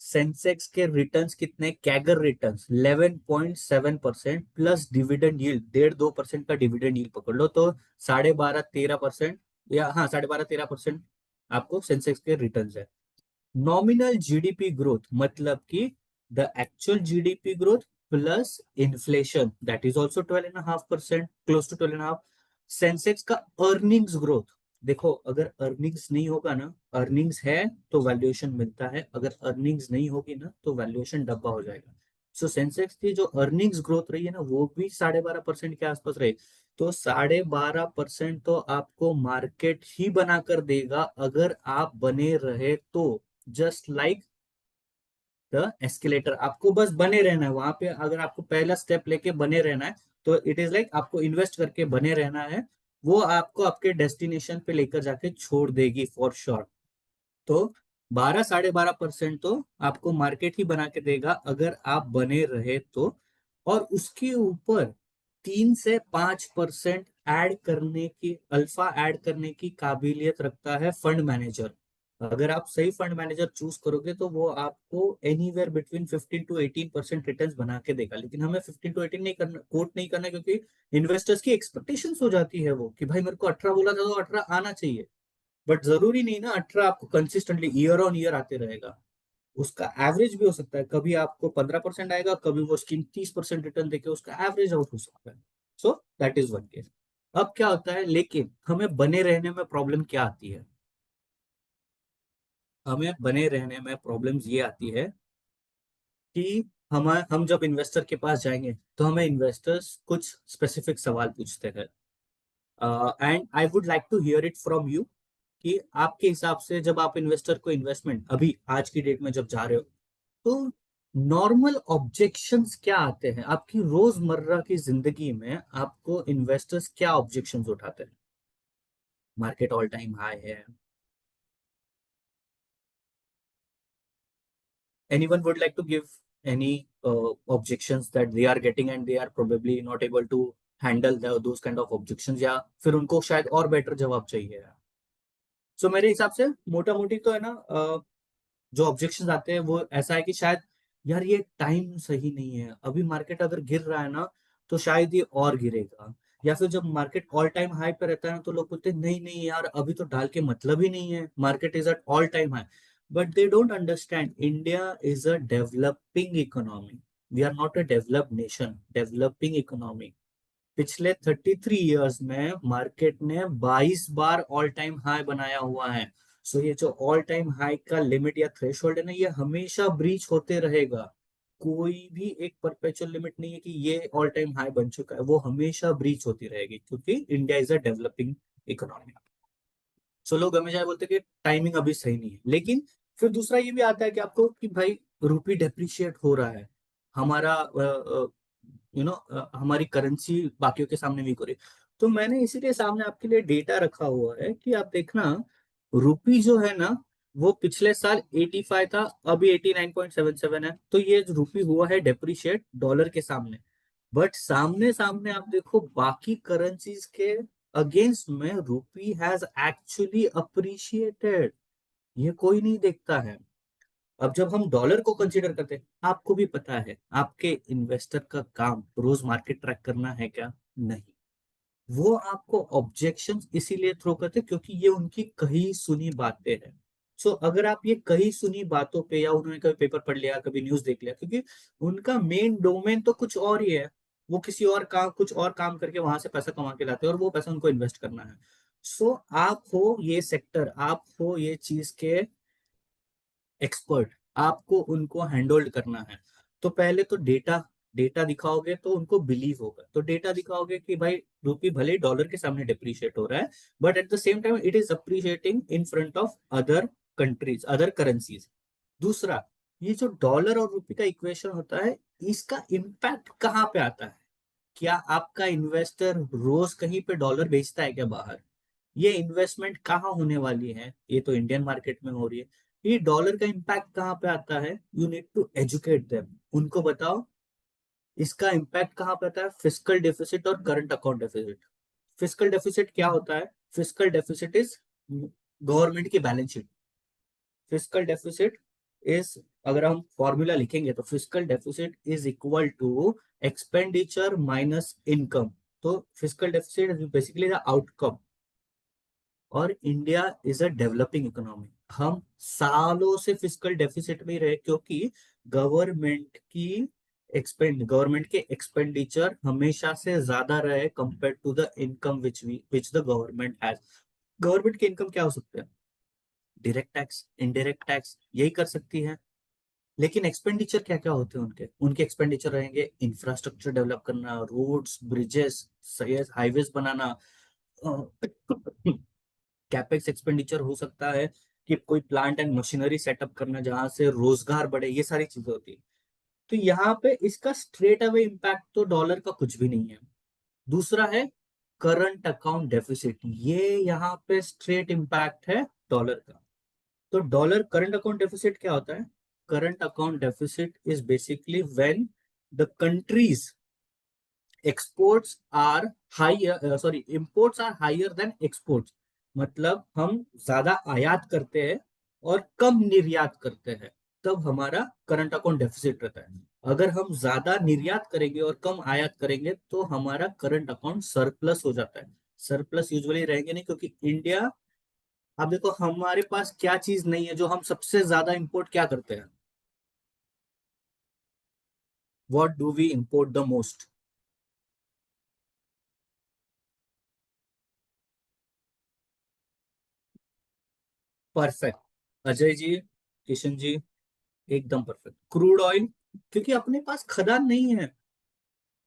सेंसेक्स के रिटर्न्स कितने, CAGR returns 11.7% plus dividend yield 1.5 2% का डिविडेंड यील्ड पकड़ लो, तो 12.5 13%, या हाँ 12.5 13% आपको सेंसेक्स के रिटर्न्स है। नॉमिनल जीडीपी ग्रोथ मतलब कि the actual GDP growth plus inflation, that is also 12.5%, close to 12.5। Sensex का अर्निंग्स ग्रोथ, देखो अगर अर्निंग्स नहीं होगा ना, अर्निंग्स है तो वैल्यूएशन मिलता है, अगर अर्निंग्स नहीं होगी ना तो वैल्यूएशन डब्बा हो जाएगा। सो सेंसेक्स की जो अर्निंग्स ग्रोथ रही है ना, वो भी 12.5% के आसपास रही। तो 12.5% तो आपको मार्केट ही बनाकर देगा अगर आप बने रहे तो। जस्ट लाइक द एस्केलेटर, आपको बस बने रहना है वहां पे, अगर आपको पहला स्टेप लेके बने रहना है तो इट इज लाइक आपको इन्वेस्ट करके बने रहना है, वो आपको आपके डेस्टिनेशन पे लेकर जाके छोड़ देगी फॉर श्योर। तो 12 12.5% तो आपको मार्केट ही बना के देगा अगर आप बने रहे तो। और उसके ऊपर 3 से 5% ऐड करने की, अल्फा ऐड करने की काबिलियत रखता है फंड मैनेजर। अगर आप सही फंड मैनेजर चूज करोगे तो वो आपको एनीवेयर बिटवीन 15 to 18% रिटर्न बना के देगा। लेकिन हमें 15 to 18 नहीं करना, कोट नहीं करना, क्योंकि इन्वेस्टर्स की एक्सपेक्टेशंस हो जाती है वो कि भाई मेरे को 18 बोला था तो 18 आना चाहिए। बट जरूरी नहीं ना 18 आपको कंसिस्टेंटली ईयर ऑन ईयर आते रहेगा, उसका एवरेज भी हो सकता है, कभी आपको 15% आएगा, कभी वो स्कीम 30% रिटर्न देके उसका एवरेज आउट हो सकता है। So that is one case. अब क्या होता है, लेकिन हमें बने रहने में प्रॉब्लम क्या आती है? हमें बने रहने में प्रॉब्लम्स ये आती है कि हम जब इन्वेस्टर के पास जाएंगे तो हमें इन्वेस्टर्स कुछ स्पेसिफिक सवाल पूछते हैं। And I would like to hear it from you कि आपके हिसाब से जब आप इन्वेस्टर को इन्वेस्टमेंट अभी आज की डेट में जब जा रहे हो, तो नॉर्मल ऑब्जेक्शंस क्या आते हैं आपकी रोजमर्रा की जिंदगी में? आपको इन्वेस्टर्स क्या ऑब्जेक्शंस उठाते हैं? मार्केट ऑल टाइम हाई है, anyone would like to give any objections that they are getting and they are probably not able to handle those kind of objections, या फिर उनको शायद और बेटर जवाब चाहिए? सो मेरे हिसाब से मोटा मोटी तो है ना, जो ऑब्जेक्शन आते हैं वो ऐसा है कि शायद यार ये टाइम सही नहीं है, अभी मार्केट अगर गिर रहा है ना तो शायद ये और गिरेगा। या फिर जब मार्केट ऑल टाइम हाई पे रहता है ना तो लोग बोलते हैं नहीं नहीं यार अभी तो डाल के मतलब ही नहीं है, market is at all time high. But they don't understand India is a developing economy, we are not a developed nation, developing economy. पिछले 33 इयर्स में मार्केट ने 22 बार ऑल टाइम हाई बनाया हुआ है। सो ये जो ऑल टाइम हाई का लिमिट या थ्रेशोल्ड है ना, ये हमेशा ब्रीच होते रहेगा। कोई भी एक परपेचुअल लिमिट नहीं है कि ये ऑल टाइम हाई बन चुका है, वो हमेशा ब्रीच होती रहेगी क्योंकि India is a developing economy. So लोग हमेशा बोलते हैं कि टाइमिंग अभी सही नहीं है, लेकिन फिर दूसरा ये भी आता है कि आपको कि भाई रुपी डेप्रिशिएट हो रहा है, हमारा हमारी करेंसी बाकियों के सामने वीक हो रही है। तो मैंने इसीलिए सामने आपके लिए डेटा रखा हुआ है कि आप देखना, रुपी जो है ना वो पिछले साल 85 था, अभी 89.77 है। तो ये जो रुपी हुआ है डेप्रिशिएट डॉलर के सामने, बट सामने सामने आप देखो बाकी करेंसीज के अगेंस्ट में रुपी हैज एक्चुअली अप्रिशिएटेड। ये कोई नहीं देखता है। अब जब हम डॉलर को कंसीडर करते हैं, आपको भी पता है आपके इन्वेस्टर का काम रोज मार्केट ट्रैक करना है क्या? नहीं। वो आपको ऑब्जेक्शंस इसीलिए थ्रो करते हैं क्योंकि ये उनकी कही सुनी बातें हैं। सो अगर आप ये कही सुनी बातों पे, या उन्होंने कभी पेपर पढ़ लिया, कभी न्यूज देख लिया, क्योंकि उनका मेन डोमेन तो कुछ और ही है, वो किसी और काम, कुछ और काम करके वहां से पैसा कमा के लाते हैं और वो पैसा उनको इन्वेस्ट करना है। सो आप हो ये सेक्टर, आप हो ये चीज के एक्सपर्ट, आपको उनको हैंडल्ड करना है। तो पहले तो डेटा, डेटा दिखाओगे तो उनको बिलीव होगा। तो डेटा दिखाओगे कि भाई रुपी भले डॉलर के सामने डिप्रिशिएट हो रहा है, but at the same time it is appreciating in front of other countries, other currencies. दूसरा, ये जो डॉलर और रुपी का इक्वेशन होता है, इसका इम्पैक्ट कहाँ पे आता है? क्या आपका इन्वेस्टर रोज कहीं पे डॉलर बेचता है क्या बाहर? ये इन्वेस्टमेंट कहाँ होने वाली है? ये तो इंडियन मार्केट में हो रही है। ये डॉलर का इम्पैक्ट कहाँ पे आता है? You need to educate them, उनको बताओ इसका इम्पैक्ट कहाँ पे आता है। फिस्कल डेफिसिट और current account deficit. Fiscal deficit क्या होता है? फिस्कल डेफिसिट इज गवर्नमेंट की balance sheet. Fiscal deficit is, अगर हम फॉर्मूला लिखेंगे तो fiscal deficit is equal to expenditure minus income. तो fiscal deficit is basically the outcome. और India is a developing economy, हम सालों से फिस्कल डेफिसिट में ही रहे क्योंकि गवर्नमेंट के एक्सपेंडिचर हमेशा से ज्यादा रहे compare to the income which the government has. Government के इनकम क्या हो सकते हैं? डायरेक्ट टैक्स, इनडायरेक्ट टैक्स, यही कर सकती है। लेकिन एक्सपेंडिचर क्या क्या होते हैं उनके? उनके एक्सपेंडिचर रहेंगे इंफ्रास्ट्रक्चर डेवलप करना, रोड्स, ब्रिजेस, हाईवेज बनाना। कैपेक्स एक्सपेंडिचर हो सकता है कि कोई प्लांट एंड मशीनरी सेटअप करना जहां से रोजगार बढ़े, ये सारी चीजें होती है। तो यहाँ पे इसका स्ट्रेट अवे इम्पैक्ट तो डॉलर का कुछ भी नहीं है। दूसरा है करंट अकाउंट डेफिसिट, ये यहाँ पे स्ट्रेट इम्पैक्ट है डॉलर का। तो डॉलर करंट अकाउंट डेफिसिट क्या होता है? Current account deficit is basically when the country's exports are higher, sorry, imports are higher than exports. मतलब हम ज्यादा आयात करते हैं और कम निर्यात करते हैं, तब हमारा करंट अकाउंट डेफिसिट रहता है। अगर हम ज्यादा निर्यात करेंगे और कम आयात करेंगे तो हमारा करंट अकाउंट सरप्लस हो जाता है। सरप्लस यूजुअली रहेंगे नहीं क्योंकि इंडिया, आप देखो हमारे पास क्या चीज नहीं है जो हम सबसे ज्यादा इंपोर्ट क्या करते हैं? What do we import the most? Perfect, Ajay ji, Kishan ji, एकदम परफेक्ट, क्रूड ऑयल। क्योंकि अपने पास खदान नहीं है,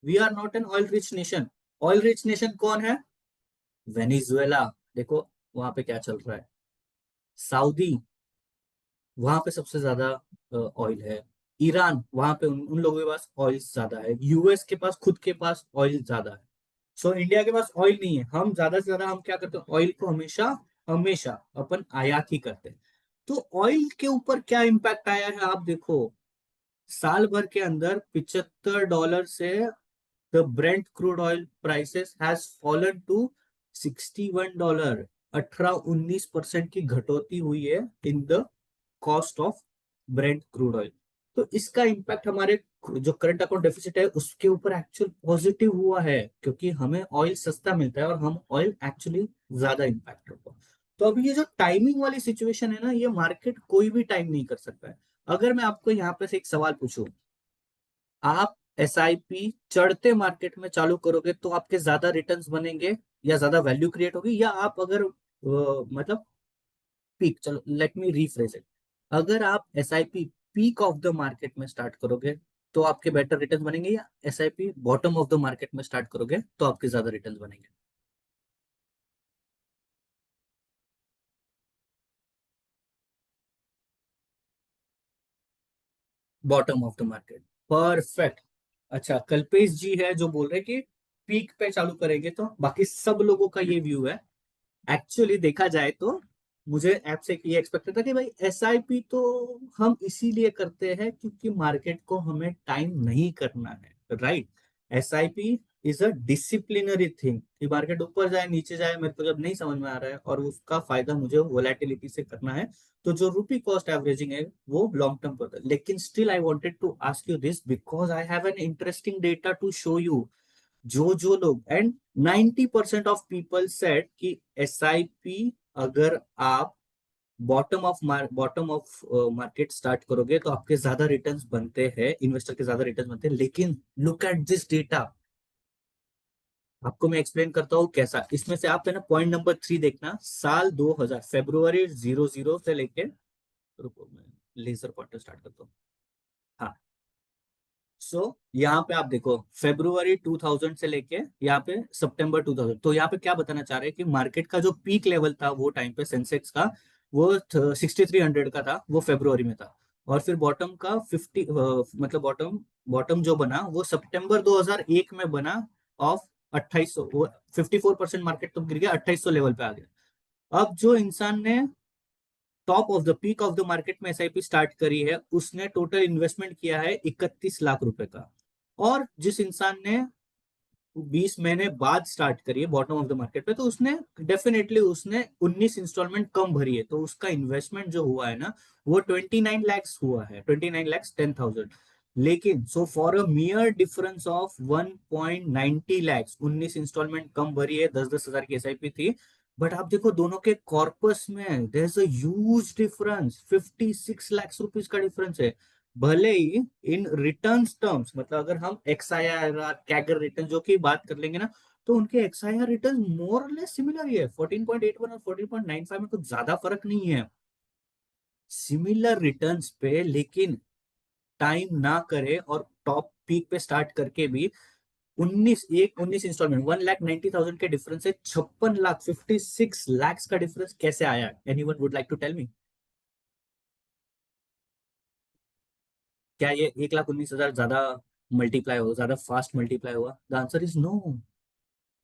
we are not an oil rich nation. Oil rich nation कौन है? वेनेजुएला, देखो वहां पे क्या चल रहा है। सऊदी, वहां पे सबसे ज्यादा ऑयल है। ईरान, वहां पे उन लोगों के पास ऑयल ज्यादा है। यूएस के पास खुद के पास ऑयल ज्यादा है। सो इंडिया के पास ऑयल नहीं है। हम ज्यादा से ज्यादा हम क्या करते हैं, ऑयल को हमेशा हमेशा अपन आयात ही करते हैं। तो ऑयल के ऊपर क्या इम्पैक्ट आया है आप देखो। साल भर के अंदर $75 से the brent crude oil prices has fallen to $61। 18-19% की घटोती हुई है in the cost of brent crude oil. तो इसका इम्पैक्ट हमारे जो करंट अकाउंट डेफिसिट है उसके ऊपर एक्चुअल पॉजिटिव हुआ है, क्योंकि हमें ऑयल सस्ता मिलता है और हम ऑयल एक्चुअली ज्यादा इम्पैक्ट होगा। तो अभी ये जो टाइमिंग वाली सिचुएशन है ना, ये मार्केट कोई भी टाइम नहीं कर सकता है। अगर मैं आपको यहाँ पे से एक सवाल पूछूं, आप एसआईपी चढ़ते मार्केट में चालू करोगे तो आपके ज्यादा रिटर्न्स बनेंगे या ज्यादा वैल्यू क्रिएट होगी, या आप अगर मतलब पीक, चलो लेट मी रीफ्रेज इट, अगर आप SIP peak of the market में स्टार्ट करोगे तो आपके बेटर रिटर्न बनेंगे, या SIP bottom of the market में स्टार्ट करोगे तो आपके ज्यादा रिटर्न बनेंगे। Bottom of the market, perfect. अच्छा, कल्पेश जी है जो बोल रहे हैं कि पीक पे चालू करेंगे, तो बाकी सब लोगों का ये व्यू है। एक्चुअली देखा जाए तो मुझे ऐप से ये एक्सपेक्ट था कि भाई एसआईपी तो हम इसीलिए करते हैं क्योंकि मार्केट को हमें टाइम नहीं करना है, right. SIP is a disciplinary thing, कि मार्केट ऊपर जाए नीचे जाए मेरे को जब नहीं समझ में आ रहा है और उसका फायदा मुझे वोलेटिलिटी से करना है, तो जो रुपी कॉस्ट एवरेजिंग है वो लॉन्ग टर्म पर है। लेकिन still I wanted to ask you this because I have an interesting data to show you. जो लोग एंड 90% ऑफ पीपल सेड कि एसआईपी अगर आप बॉटम ऑफ मार्केट स्टार्ट करोगे तो आपके ज्यादा रिटर्न्स बनते हैं, इन्वेस्टर के ज्यादा रिटर्न्स बनते हैं। लेकिन लुक एट दिस डेटा, आपको मैं एक्सप्लेन करता हूँ कैसा। इसमें से आप है ना पॉइंट नंबर 3 देखना, साल 2000 फेब्रुवरी 00 से लेके, रुको मैं लेजर क्वार्टर स्टार्ट करता हूँ। हाँ, यहाँ पे आप देखो फेब्रुवरी 2000 से लेके यहाँ पे सितंबर 2000, तो यहाँ पे क्या बताना चाह रहे हैं कि मार्केट का जो पीक लेवल था वो टाइम पे सेंसेक्स का, वो 6300 का था, वो फेब्रुवरी में था। और फिर बॉटम का 50 मतलब बॉटम बॉटम जो बना वो सितंबर 2001 में बना ऑफ 2800। 54% मार्केट तो गिर गया, 2800 लेवल पे आ गया। अब जो इंसान ने top of the peak of the market में एसआईपी स्टार्ट करी है उसने टोटल इन्वेस्टमेंट किया है 31 लाख रुपए का। और जिस इंसान ने 20 महीने बाद स्टार्ट करी है बॉटम ऑफ द मार्केट पे, तो उसने डेफिनेटली उसने 19 इंस्टॉलमेंट कम भरी है, तो उसका इन्वेस्टमेंट जो हुआ है ना वो 29 लैक्स हुआ है, 29 लैक्स 10,000। लेकिन so for a mere difference of 1.90 lakhs, 19 installment कम भरी है, 10-10 हजार की एसआईपी थी। बट आप देखो दोनों के कॉर्पस में there is a huge difference, 56 lakh rupees का डिफरेंस है। भले ही इन रिटर्न टर्म्स, मतलब अगर हम एक्सआईआर कैगर रिटर्न जो की बात कर लेंगे ना, तो उनके एक्सआईआर रिटर्न मोर और लेस सिमिलर ही है, 14.81 और 14.95 में कुछ ज्यादा फर्क नहीं है, सिमिलर रिटर्न्स पे। लेकिन टाइम ना करे और टॉप पीक पे स्टार्ट करके भी 19 इंस्टॉलमेंट 1,90,000 के डिफरेंस है, 56 लाख 56 लैक्स का डिफरेंस कैसे आया? Anyone would like to tell me? क्या ये 1,19,000 ज्यादा मल्टीप्लाई होगा, ज्यादा फास्ट मल्टीप्लाई हुआ? The answer is no.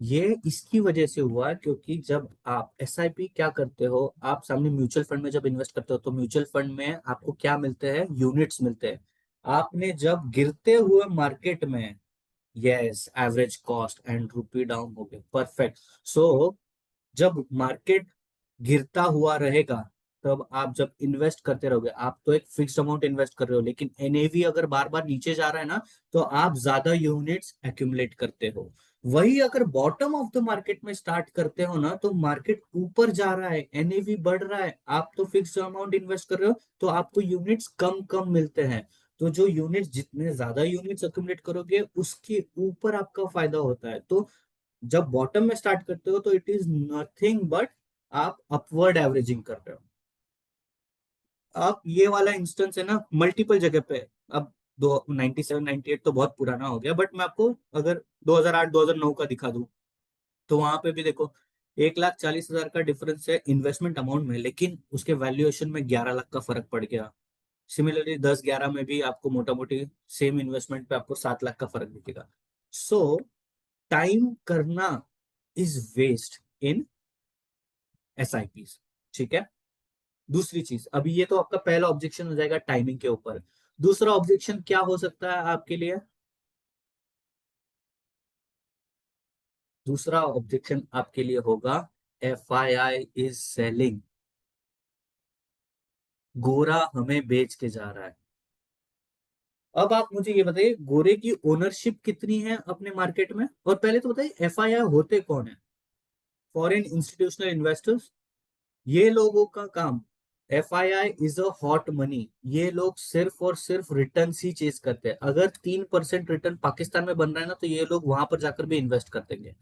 ये इसकी वजह से हुआ क्योंकि जब आप एसआईपी क्या करते हो, आप सामने म्यूचुअल फंड में जब इन्वेस्ट करते हो तो म्यूचुअल फंड में आपको क्या मिलते हैं, यूनिट्स मिलते हैं। आपने जब गिरते हुए मार्केट में, yes, average cost and rupee down हो गए, परफेक्ट। सो जब मार्केट गिरता हुआ रहेगा तब आप जब इन्वेस्ट करते रहोगे, आप तो एक फिक्स्ड अमाउंट इन्वेस्ट कर रहे हो, लेकिन एनएवी अगर बार बार नीचे जा रहा है ना, तो आप ज्यादा यूनिट्स एक्यूमुलेट करते हो। वही अगर बॉटम ऑफ द मार्केट में स्टार्ट करते हो ना, तो मार्केट ऊपर जा रहा है, एनएवी बढ़ रहा है, आप तो फिक्स्ड अमाउंट इन्वेस्ट कर रहे हो, तो आपको यूनिट्स कम कम मिलते हैं। तो जो यूनिट्स, जितने ज्यादा यूनिट्स एक्यूमुलेट करोगे उसके ऊपर आपका फायदा होता है। तो जब बॉटम में स्टार्ट करते हो तो इट इज नथिंग बट आप अपवर्ड एवरेजिंग कर रहे हो। अब ये वाला इंस्टेंस है ना मल्टीपल जगह पे। अब दो 97 98 तो बहुत पुराना हो गया, बट मैं आपको अगर 2008 2009 का दिखा दूं, तो वहां पे भी देखो 1,40,000 का डिफरेंस है इन्वेस्टमेंट अमाउंट में, लेकिन उसके वैल्यूएशन में 11 लाख का फर्क पड़ गया। सिमिलरली 10-11 में भी आपको मोटा मोटी सेम इन्वेस्टमेंट पे आपको 7 लाख का फर्क दिखेगा। सो टाइम करना इज वेस्ट इन SIP। ठीक है। दूसरी चीज, अभी ये तो आपका पहला ऑब्जेक्शन हो जाएगा टाइमिंग के ऊपर। दूसरा ऑब्जेक्शन क्या हो सकता है आपके लिए? दूसरा ऑब्जेक्शन आपके लिए होगा FII इज सेलिंग। गोरा हमें बेच के जा रहा है। अब आप मुझे ये बताइए, गोरे की ओनरशिप कितनी है अपने मार्केट में? और पहले तो बताइए FII होते कौन है? Foreign institutional investors. ये लोगों का काम, FII is a hot money. ये लोग सिर्फ और सिर्फ रिटर्न ही चेज करते हैं। अगर 3% रिटर्न पाकिस्तान में बन रहा है ना, तो ये लोग वहां पर जाकर भी इन्वेस्ट कर देंगे।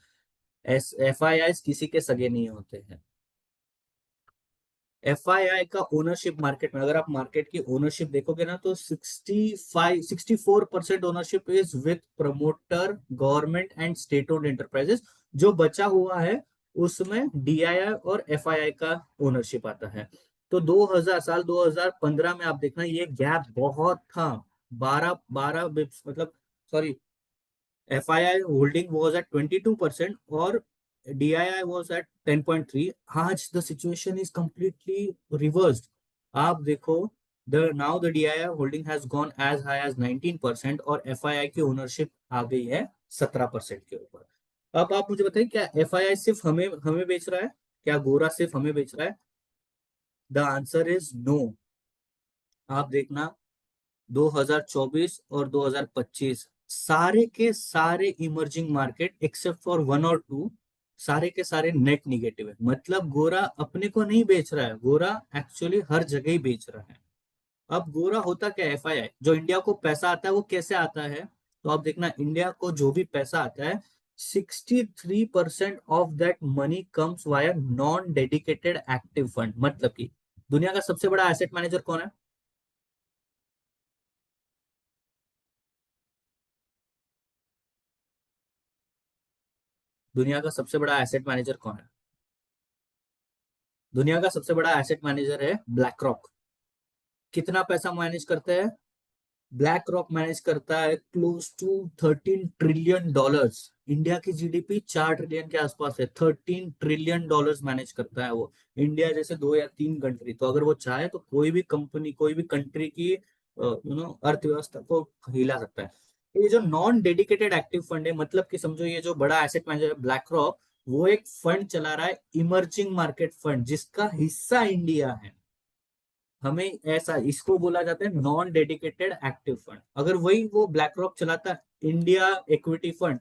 FII किसी के सगे नहीं होते हैं। FII का ओनरशिप मार्केट में, अगर आप मार्केट की ओनरशिप देखोगे ना, तो 64% ownership is with promoter, government and state owned enterprises. जो बचा हुआ है उसमें DII और FII का ओनरशिप आता है। तो 2015 में आप देखना ये गैप बहुत था। 12 बिप्स, मतलब sorry, FII holding was at 22% और DII was at 10.3। आज the situation is completely reversed। आप देखो, the DII holding has gone as high as 19% और FII की ओनरशिप आ गई है 17% के ऊपर। अब आप मुझे बताइए, क्या FII सिर्फ हमें हमें बेच रहा है? क्या गोरा सिर्फ हमें बेच रहा है? The answer is no. आप देखना, 2024 और 2025 सारे के सारे emerging market except for one और टू, सारे के सारे नेट निगेटिव है। मतलब गोरा अपने को नहीं बेच रहा है, गोरा एक्चुअली हर जगह ही बेच रहा है। अब गोरा होता क्या? FII जो इंडिया को पैसा आता है वो कैसे आता है? तो आप देखना, इंडिया को जो भी पैसा आता है, 63% of that money comes via non dedicated active fund. मतलब कि दुनिया का सबसे बड़ा एसेट मैनेजर कौन है? दुनिया का सबसे बड़ा एसेट मैनेजर कौन है? दुनिया का सबसे बड़ा एसेट मैनेजर है ब्लैक रॉक। कितना पैसा मैनेज करते हैं? ब्लैक रॉक मैनेज करता है क्लोज टू $13 ट्रिलियन। इंडिया की GDP 4 ट्रिलियन के आसपास है। $13 ट्रिलियन मैनेज करता है वो। इंडिया जैसे 2 या 3 कंट्री, तो अगर वो चाहे तो कोई भी कंपनी, कोई भी कंट्री की अर्थव्यवस्था को हिला सकता है। ये जो नॉन डेडिकेटेड एक्टिव फंड है, मतलब कि समझो ये जो बड़ा एसेट मैनेजर है ब्लैक रॉक, वो एक फंड चला रहा है, इमर्जिंग मार्केट फंड, जिसका हिस्सा इंडिया है। हमें ऐसा, इसको बोला जाता है नॉन डेडिकेटेड एक्टिव फंड। अगर वही वो ब्लैक रॉक चलाता है इंडिया इक्विटी फंड,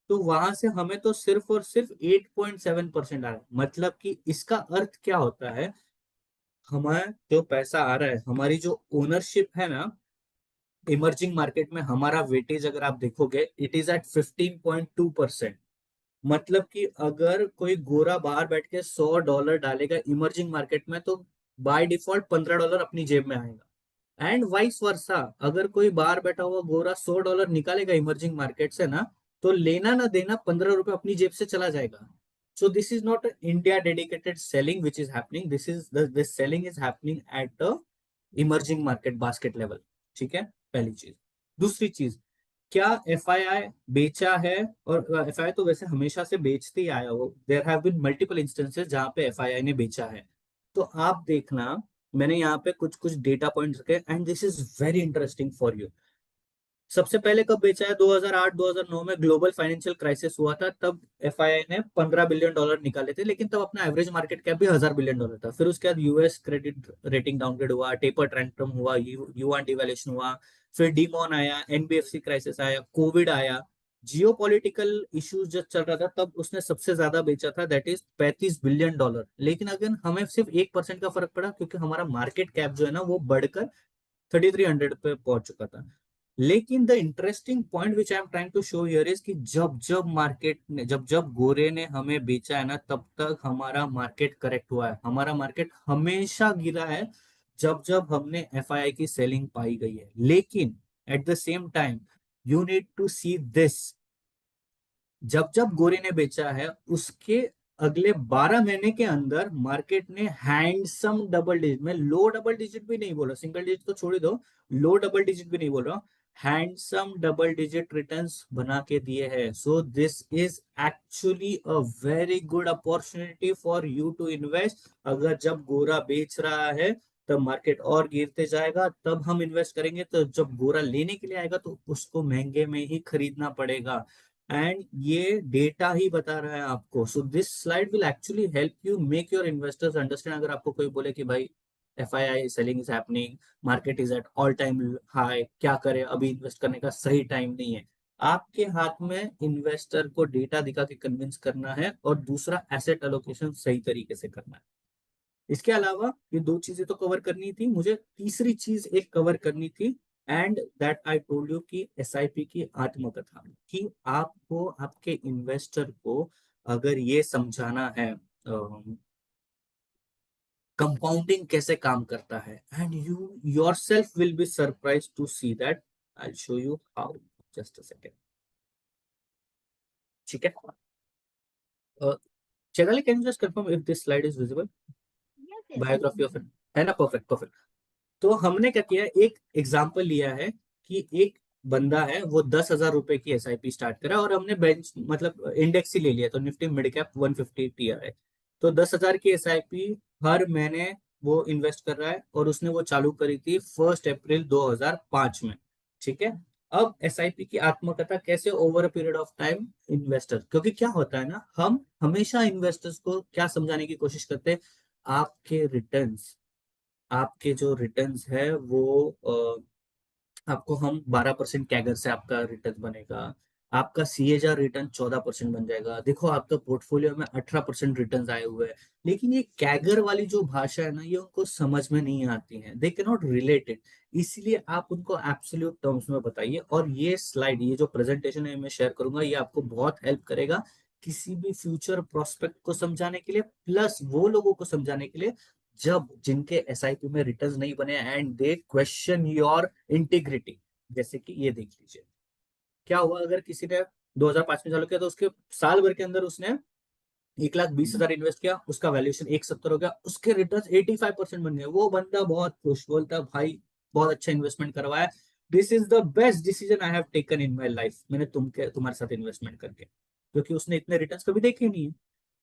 तो वहां से हमें तो सिर्फ और सिर्फ 8.7% आ रहा है। मतलब कि इसका अर्थ क्या होता है? हमारा जो पैसा आ रहा है, हमारी जो ओनरशिप है ना इमर्जिंग मार्केट में, हमारा वेटेज अगर आप देखोगे, इट इज एट 15.2%। मतलब कि अगर कोई गोरा बाहर बैठ के $100 डालेगा इमर्जिंग मार्केट में, तो बाय डिफॉल्ट $15 अपनी जेब में आएगा। एंड वाइस वर्सा, अगर कोई बाहर बैठा हुआ गोरा $100 निकालेगा इमर्जिंग मार्केट से ना, तो लेना ना देना ₹15 अपनी जेब से चला जाएगा। सो this is not India dedicated selling which is happening, this selling is happening at the emerging market basket level. ठीक है, पहली चीज। दूसरी चीज, क्या FII बेचा है? और FII तो वैसे हमेशा से बेचते ही आया हो। There have been multiple instances जहां पे FII ने बेचा है। तो आप देखना, मैंने यहाँ पे कुछ कुछ डेटा पॉइंट्स रखे, and this is very interesting for you. सबसे पहले कब बेचा है? 2008-2009 में ग्लोबल फाइनेंशियल क्राइसिस हुआ था, तब FII ने $15 बिलियन निकाले थे, लेकिन तब अपना एवरेज मार्केट कैप भी $1,000 बिलियन था। फिर उसके बाद US क्रेडिट रेटिंग डाउनग्रेड हुआ, टेपर टैंट्रम हुआ, युआन डिवैल्यूएशन हुआ, फिर डीमोन आया, NBFC क्राइसिस आया, कोविड आया, जियो पॉलिटिकल इश्यूज जब चल रहा था, तब उसने सबसे ज्यादा बेचा था, दैट इज $35 बिलियन। लेकिन अगर हमें सिर्फ 1% का फर्क पड़ा, क्योंकि हमारा मार्केट कैप जो है ना वो बढ़कर 3300 पे पहुंच चुका था। लेकिन the interesting point which I am trying to show here is कि जब जब मार्केट ने, जब जब गोरे ने हमें बेचा है ना, तब तक हमारा मार्केट करेक्ट हुआ है। हमारा मार्केट हमेशा गिरा है जब जब हमने FII की सेलिंग पाई गई है। लेकिन at the same time you need to see this, जब जब गोरे ने बेचा है उसके अगले 12 महीने के अंदर मार्केट ने हैंडसम डबल डिजिट, में लो डबल डिजिट भी नहीं बोल रहा, सिंगल डिजिट तो छोड़ ही दो, लो डबल डिजिट भी नहीं बोल रहा, हैंडसम डबल डिजिट रिटर्न्स बना के दिए हैं। So this is actually a very good opportunity for you to invest. अगर जब गोरा बेच रहा है तब मार्केट और गिरते जाएगा, तब हम इन्वेस्ट करेंगे, तो जब गोरा लेने के लिए आएगा तो उसको महंगे में ही खरीदना पड़ेगा। एंड ये डेटा ही बता रहा है आपको। So this slide will actually help you make your investors understand. अगर आपको कोई बोले कि भाई FII selling is happening, market is at all time high, क्या करे, अभी इन्वेस्ट करने का सही टाइम नहीं है, आपके हाथ में इन्वेस्टर को डेटा दिखा के कन्विंस करना है, और दूसरा एसेट एलोकेशन सही तरीके से करना है। इसके अलावा ये दो चीजें तो कवर करनी थी, मुझे तीसरी चीज एक कवर करनी थी, and that I told you कि SIP की आत्मकथा, कि आपको आपके इन्वेस्टर को अगर ये समझाना है कंपाउंडिंग कैसे काम करता है, and you yourself will be surprise to see that. I show you how, just a second. ठीक है, चेगाली can you just confirm if this slide is visible, Yes, yes, I biography can of, see. है ना? Perfect perfect. तो हमने क्या किया, एक एग्जाम्पल लिया है कि एक बंदा है, वो 10,000 रुपए की SIP स्टार्ट करा, और हमने बेंच मतलब इंडेक्स ही ले लिया, तो निफ्टी मिड कैप 150 TRI। तो 10,000 की SIP हर महीने वो इन्वेस्ट कर रहा है, और उसने वो चालू करी थी 1 अप्रैल 2005 में। ठीक है, अब SIP की आत्मकथा कैसे over a period of time investor, क्योंकि क्या होता है ना, हम हमेशा इन्वेस्टर्स को क्या समझाने की कोशिश करते हैं, आपके रिटर्न्स, आपके जो रिटर्न्स है वो आपको हम 12% कैगर से आपका रिटर्न बनेगा, आपका CAGR रिटर्न 14% बन जाएगा, देखो आपका पोर्टफोलियो में 18% रिटर्न आए हुए हैं। लेकिन ये कैगर वाली जो भाषा है ना, ये उनको समझ में नहीं आती है, they can not relate it. इसलिए आप उनको एब्सोल्यूट टर्म्स में बताइए, और ये स्लाइड, ये जो प्रेजेंटेशन है मैं शेयर करूंगा, ये आपको बहुत हेल्प करेगा किसी भी फ्यूचर प्रोस्पेक्ट को समझाने के लिए, प्लस वो लोगों को समझाने के लिए जब जिनके SIP में रिटर्न्स नहीं बने, and they question your integrity. जैसे कि ये देख लीजिए, क्या हुआ अगर किसी ने 2005 में चालू किया, तो उसके साल भर के अंदर उसने 1,20,000 इन्वेस्ट किया, उसका वैल्यूएशन 170 हो गया, उसके रिटर्न 85% बन गए, वो बंदा बहुत खुश, बोलता भाई बहुत अच्छा इन्वेस्टमेंट करवाया, this is the best decision I have taken in my life, मैंने तुम्हारे साथ इन्वेस्टमेंट करके, क्योंकि उसने इतने रिटर्न कभी देखे नहीं है।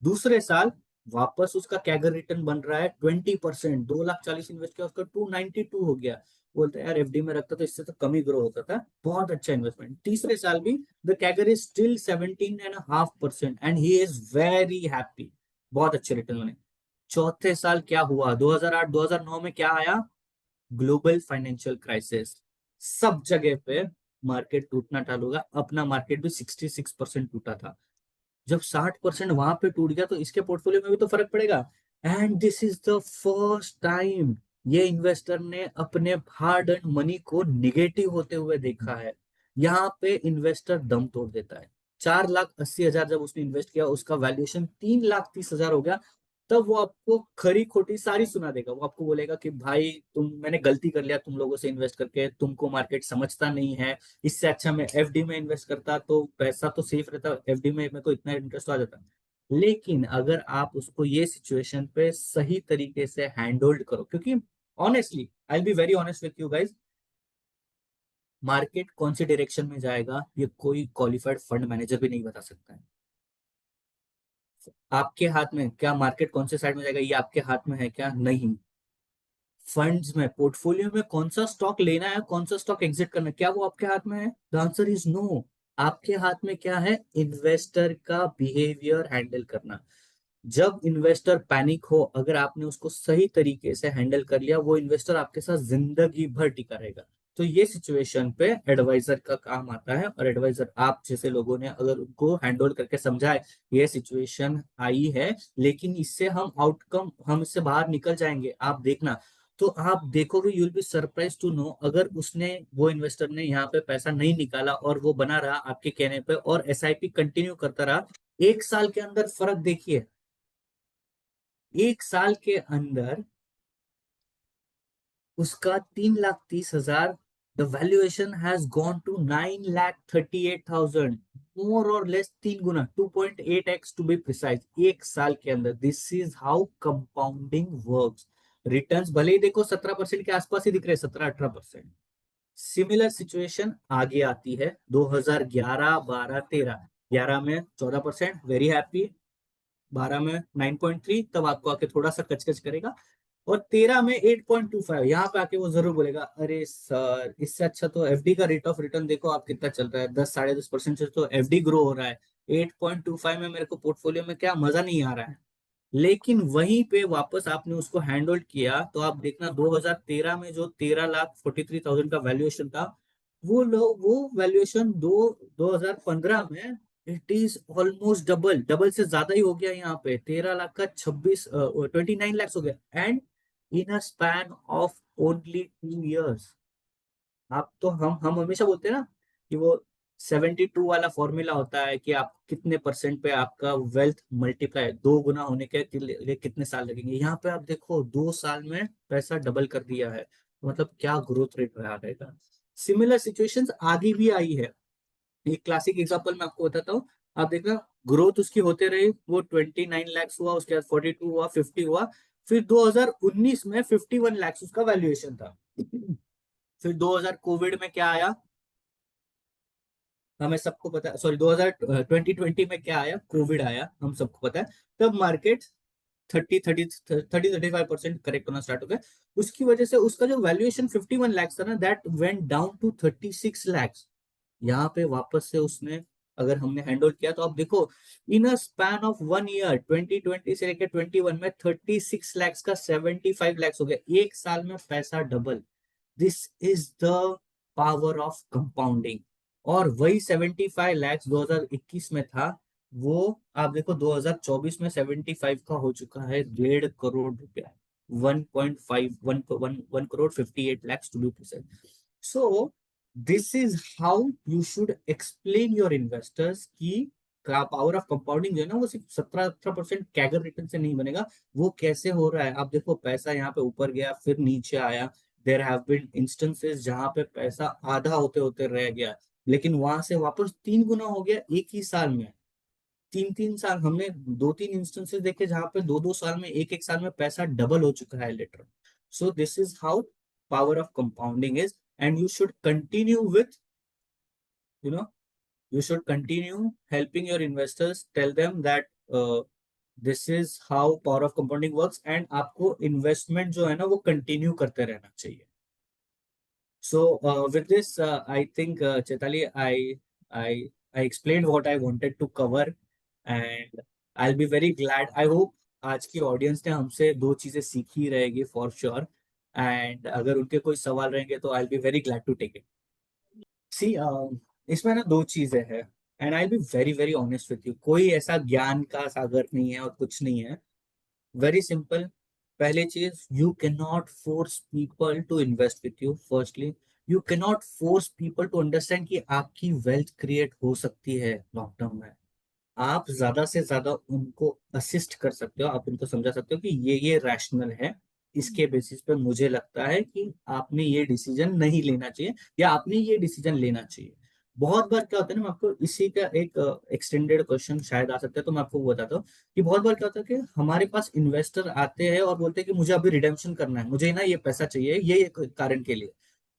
दूसरे साल वापस उसका कैगर रिटर्न बन रहा है 20%, 2,40,000 इन्वेस्ट किया, उसका 292 हो गया, बोलते हैं यार FD में रखता तो इससे तो कम ही ग्रो होता था, बहुत अच्छा इन्वेस्टमेंट। तीसरे साल भी the CAGR is still 17.5%, and he is very happy, बहुत अच्छे रिटर्न बने। चौथे साल क्या हुआ, 2008 2009 में क्या आया, ग्लोबल फाइनेंशियल क्राइसिस, सब जगह पे मार्केट टूटना चालू हुआ, अपना मार्केट भी 66% टूटा था। जब 60% वहां पे टूट गया, तो इसके पोर्टफोलियो में भी तो फर्क पड़ेगा। And this is the first time ये इन्वेस्टर ने अपने हार्ड अर्न मनी को निगेटिव होते हुए देखा है। यहाँ पे इन्वेस्टर दम तोड़ देता है। 4,80,000 जब उसने इन्वेस्ट किया, उसका वैल्यूएशन 3,30,000 हो गया, तब वो आपको खरी खोटी सारी सुना देगा। वो आपको बोलेगा कि भाई मैंने गलती कर लिया तुम लोगों से इन्वेस्ट करके, तुमको मार्केट समझता नहीं है, इससे अच्छा मैं FD में इन्वेस्ट करता तो पैसा तो सेफ रहता, FD में मेरे को इतना इंटरेस्ट आ जाता। लेकिन अगर आप उसको ये सिचुएशन पे सही तरीके से हैंडल्ड करो, क्योंकि honestly I be very honest with you guys, market कौन सी डायरेक्शन में जाएगा ये कोई क्वालिफाइड फंड मैनेजर भी नहीं बता सकता है। आपके हाथ में क्या मार्केट कौन से साइड में जाएगा, ये आपके हाथ में है क्या? नहीं। फंड्स में, पोर्टफोलियो में कौन सा स्टॉक लेना है, कौन सा स्टॉक एग्जिट करना है, क्या वो आपके हाथ में है? The answer is no. आपके हाथ में क्या है? इन्वेस्टर का बिहेवियर हैंडल करना। जब इन्वेस्टर पैनिक हो, अगर आपने उसको सही तरीके से हैंडल कर लिया, वो इन्वेस्टर आपके साथ जिंदगी भर टिका रहेगा। तो ये सिचुएशन पे एडवाइजर का काम आता है, और एडवाइजर आप जैसे लोगों ने अगर उनको हैंडल करके समझाए, ये सिचुएशन आई है, लेकिन इससे हम आउटकम, हम इससे बाहर निकल जाएंगे, आप देखना। तो आप देखोगे, you will be surprise to know, अगर उसने, वो इन्वेस्टर ने यहाँ पे पैसा नहीं निकाला और वो बना रहा आपके कहने पे, और SIP कंटिन्यू करता रहा, 1 साल के अंदर फर्क देखिए। 1 साल के अंदर उसका 3,30,000 the valuation has gone to 9,38,000, more और लेस 3 गुना, 2.8x टू बी प्रिसाइज, एक साल के अंदर. This is how compounding works. Returns भले ही देखो 17% के आसपास ही दिख रहे हैं, 17-18%. सिमिलर सिचुएशन आगे आती है 2011, 12, 13. 11 में 14%, वेरी हैप्पी. 12 में 9.3, तब आपको आके थोड़ा सा कचकच करेगा. और 13 में 8.25, यहाँ पे आके वो जरूर बोलेगा अरे सर इससे अच्छा तो एफडी का रेट ऑफ रिटर्न देखो आप कितना चल रहा है, 10-10.5% से तो एफडी ग्रो हो रहा है. 8.25 में मेरे को पोर्टफोलियो में क्या मजा नहीं आ रहा है. लेकिन वहीं पे वापस आपने उसको हैंड होल्ड किया तो आप देखना 2013 में जो 13,43,000 का वैल्यूएशन था, वो वैल्यूएशन 2015 में it is almost double, double से ज्यादा ही हो गया. यहाँ पे 13 लाख का 29 लाख हो गया, and in a span of only 2 years. आप तो हम हमेशा बोलते हैं ना कि वो 72 वाला फॉर्मूला होता है कि आप कितने परसेंट पे आपका वेल्थ मल्टीप्लाई 2 गुना होने के लिए कितने साल लगेंगे. यहाँ पे आप देखो 2 साल में पैसा डबल कर दिया है. मतलब क्या ग्रोथ रेट रहा रहेगा. सिमिलर सिचुएशंस आगे भी आई है. एक क्लासिक एग्जांपल मैं आपको बताता हूँ. आप देखना ग्रोथ उसकी होते रही, वो 29 लाख हुआ, उसके बाद 42 हुआ, 50 हुआ. फिर 2019 में 51 लाख उसका वैल्यूएशन था. फिर 2000 कोविड में क्या आया, हमें सबको पता है. सॉरी, 2020 में क्या आया, कोविड आया, हम सबको पता है. तब मार्केट 35% करेक्ट होना स्टार्ट हो गया. उसकी वजह से उसका जो वैल्यूएशन 51 लाख था ना, that went down to 36 lakh. यहाँ पे वापस से उसने, अगर हमने हैंडल किया तो आप देखो इन अ स्पैन ऑफ 1 ईयर, 2020 से लेकर 21 में 36 लाख का 75 लाख हो गया. एक साल में पैसा double. This is the power of compounding. और वही 75 लाख 2021 में था, वो आप देखो 2024 में 75 का हो चुका है 1.5 करोड़ रुपया. 1.5 1 crore 58 lakh to be precise. So this is how you should explain your investors की पावर ऑफ कंपाउंडिंग जो है ना, वो सिर्फ 17-18% कैगर रिटर्न से नहीं बनेगा. वो कैसे हो रहा है आप देखो, पैसा यहाँ पे ऊपर गया फिर नीचे आया. देयर हैव बीन इंस्टेंसेस जहां पे पैसा आधा होते होते रह गया, लेकिन वहां से वापस 3 गुना हो गया एक ही साल में. 3-3 साल, हमने 2-3 इंस्टेंसेस देखे जहां पे 2-2 साल में, एक एक साल में पैसा डबल हो चुका है later. So this is how power of compounding is. And you should continue with, you know, you should continue helping your investors, tell them that this is how power of compounding works, and आपको इन्वेस्टमेंट जो है ना वो कंटिन्यू करते रहना चाहिए. So with this, I think Chaitali, I explained what I wanted to cover, and I'll be very glad. I hope आज की ऑडियंस ने हमसे दो चीजें सीखी रहेगी फॉर श्योर. एंड अगर उनके कोई सवाल रहेंगे तो I will be very glad to take it. See, इसमें ना दो चीजें हैं, and I will be very very honest with you. कोई ऐसा ज्ञान का सागर नहीं है और कुछ नहीं है. Very simple. पहली चीज, you can not force people to invest with you. Firstly, you can not force people to understand कि आपकी वेल्थ क्रिएट हो सकती है लॉन्ग टर्म में. आप ज्यादा से ज्यादा उनको असिस्ट कर सकते हो, आप उनको समझा सकते हो कि ये रैशनल है, इसके बेसिस पे मुझे लगता है कि आपने ये डिसीजन नहीं लेना चाहिए या आपने ये डिसीजन लेना चाहिए. बहुत बार क्या होता है ना, मैं आपको इसी का एक एक्सटेंडेड क्वेश्चन शायद आ सकता है, तो मैं आपको वो बताता हूँ कि बहुत बार क्या होता है कि हमारे पास इन्वेस्टर आते हैं और बोलते हैं कि मुझे अभी रिडेम्पशन करना है, मुझे ना ये पैसा चाहिए ये कारण के लिए.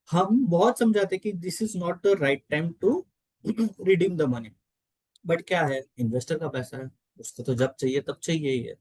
हम बहुत समझाते हैं कि this is not the right time to redeem the money. But क्या है, इन्वेस्टर का पैसा है, उसको तो जब चाहिए तब चाहिए ही है.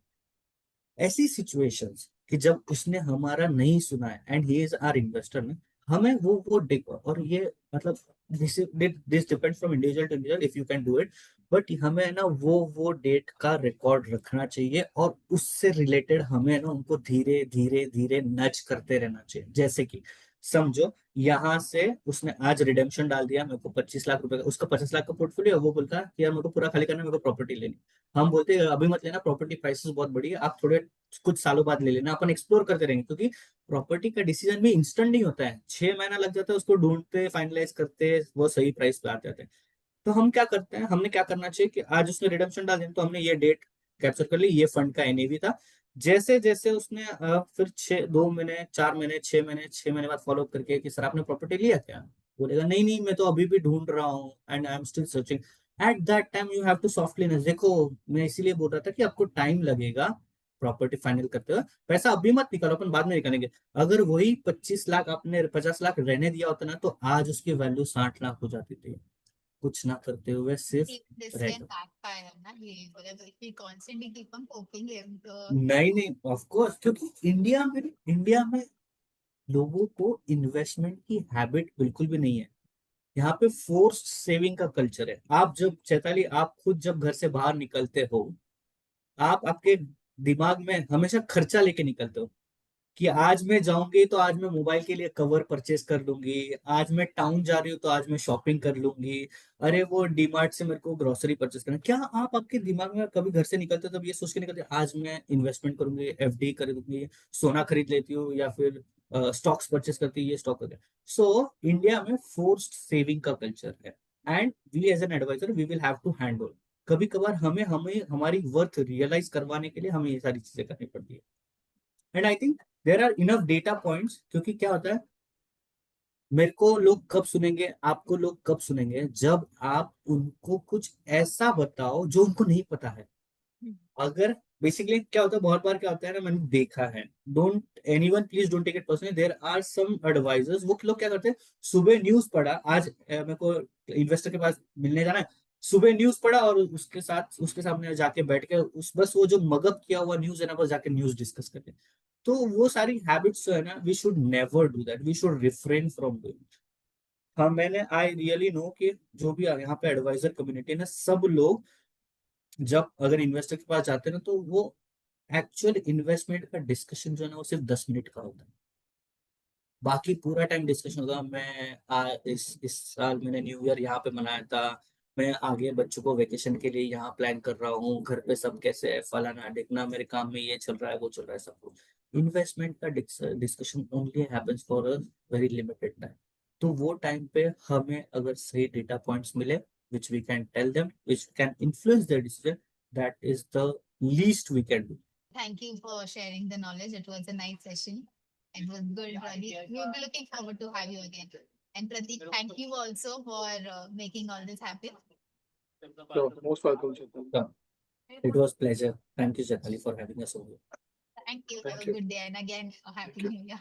ऐसी सिचुएशंस कि जब उसने हमारा नहीं सुना है and he is our investor ने, हमें और ये मतलब this depend from individual to individual if you can do it. But हमें ना वो डेट का रिकॉर्ड रखना चाहिए और उससे रिलेटेड हमें ना उनको धीरे धीरे धीरे नच करते रहना चाहिए. जैसे कि समझो यहाँ से उसने आज रिडेम्पशन डाल दिया, मेरे को 25 लाख रुपए का, उसका 50 लाख का पोर्टफोलियो, वो बोलता है कि यार मेरे को पूरा खाली करना है, मेरे को प्रॉपर्टी लेनी. हम बोलते हैं अभी मत लेना, प्रॉपर्टी प्राइसेस बहुत बढ़ी है, आप थोड़े कुछ सालों बाद ले लेना, अपन एक्सप्लोर करते रहेंगे. क्योंकि प्रॉपर्टी का डिसीजन भी इंस्टेंट नहीं होता है, 6 महीना लग जाता है उसको ढूंढते फाइनलाइज करते, वो सही प्राइस पे आ जाते हैं. तो हम क्या करते हैं, हमने क्या करना चाहिए कि आज उसने रिडम्पशन डाल दिया तो हमने ये डेट कैप्चर कर ली, ये फंड का एनएवी था. जैसे जैसे उसने फिर 2 महीने 4 महीने 6 महीने 6 महीने बाद फॉलो अप करके कि सर आपने प्रॉपर्टी लिया क्या, बोलेगा नहीं नहीं मैं तो अभी भी ढूंढ रहा हूँ and I am still searching. At that time you have to softly, देखो मैं इसीलिए बोल रहा था कि आपको टाइम लगेगा प्रॉपर्टी फाइनल करते हुए, पैसा अभी मत निकालो, अपन बाद में निकालेंगे। अगर वही 25 लाख आपने 50 लाख रहने दिया होता ना, तो आज उसकी वैल्यू 60 लाख हो जाती थी, कुछ ना करते हुए सिर्फ This रह can गए। backfire ना ये, मतलब if we constantly keep on poking him तो नहीं नहीं ऑफ कोर्स, क्योंकि इंडिया में लोगों को इन्वेस्टमेंट की हैबिट बिल्कुल भी नहीं है। यहाँ पे फोर्स्ड सेविंग का कल्चर है। आप जब चैताली, आप खुद जब घर से बाहर निकलते हो, आप आपके दिमाग में हमेशा खर्चा लेके निकलते हो कि आज मैं जाऊंगी तो आज मैं मोबाइल के लिए कवर परचेस कर लूंगी, आज मैं टाउन जा रही हूँ तो आज मैं शॉपिंग कर लूंगी, अरे वो डीमार्ट से मेरे को ग्रोसरी परचेस करना। क्या आप आपके दिमाग में कभी घर से निकलते हो तब ये सोच के निकलते हो, आज मैं इन्वेस्टमेंट करूंगी, एफडी खरीदूंगी, सोना खरीद लेती हूँ, या फिर स्टॉक्स परचेस करती है, ये स्टॉक करते हैं। सो इंडिया में फोर्स्ड सेविंग का कल्चर है, and we as an advisor we will have to handle. कभी कभार हमें हमें हमारी वर्थ रियलाइज करवाने के लिए हमें ये सारी चीजें करनी पड़ती है। And I think there are enough data points, क्योंकि क्या होता है, मेरे को लोग कब सुनेंगे, आपको लोग कब सुनेंगे, जब आप उनको कुछ ऐसा बताओ जो उनको नहीं पता है। अगर बेसिकली क्या होता है, बहुत बार क्या होता है ना, मैंने देखा है, don't anyone please don't take it personally, there are some advisors, वो लोग क्या करते हैं, सुबह न्यूज पढ़ा, आज मेरे को इन्वेस्टर के पास मिलने जाना है, सुबह न्यूज पढ़ा और उसके सामने जाके बैठ के उस बस वो जो मगअप किया हुआ न्यूज है ना, बस जाके न्यूज डिस्कस करते हैं। तो वो सारी हैबिट्स जो है ना, we should never do that, we should refrain from doing. हाँ, मैंने आई रियली नो कि जो भी यहाँ पे एडवाइजर कम्युनिटी है ना, सब लोग जब अगर इन्वेस्टर के पास जाते हैं ना, तो वो एक्चुअल इन्वेस्टमेंट का डिस्कशन जो है ना, वो सिर्फ 10 मिनट का होता है, बाकी पूरा टाइम डिस्कशन होगा। इस साल मैंने न्यू ईयर यहाँ पे मनाया था, मैं आगे बच्चों को वेकेशन के लिए यहाँ प्लान कर रहा हूँ, घर पे सब कैसे है, फलाना देखना, मेरे काम में ये चल रहा है वो चल रहा है, सब कुछ। इन्वेस्टमेंट का discussion only happens for a very limited time. तो वो टाइम पे हमें अगर सही डेटा पॉइंट्स मिले, which we can tell them, which can influence their decision, that is the least we can do. thank you for sharing the knowledge. It was a nice session. It was good, Pradeep. We'll be looking forward to have you again. And Pradeep, thank you also for making all this happen. So, most welcome, Chetan. It was pleasure. Thank you, Chetali, for having us over. Thank you. Have Thank a you. good day, and again, a happy new year.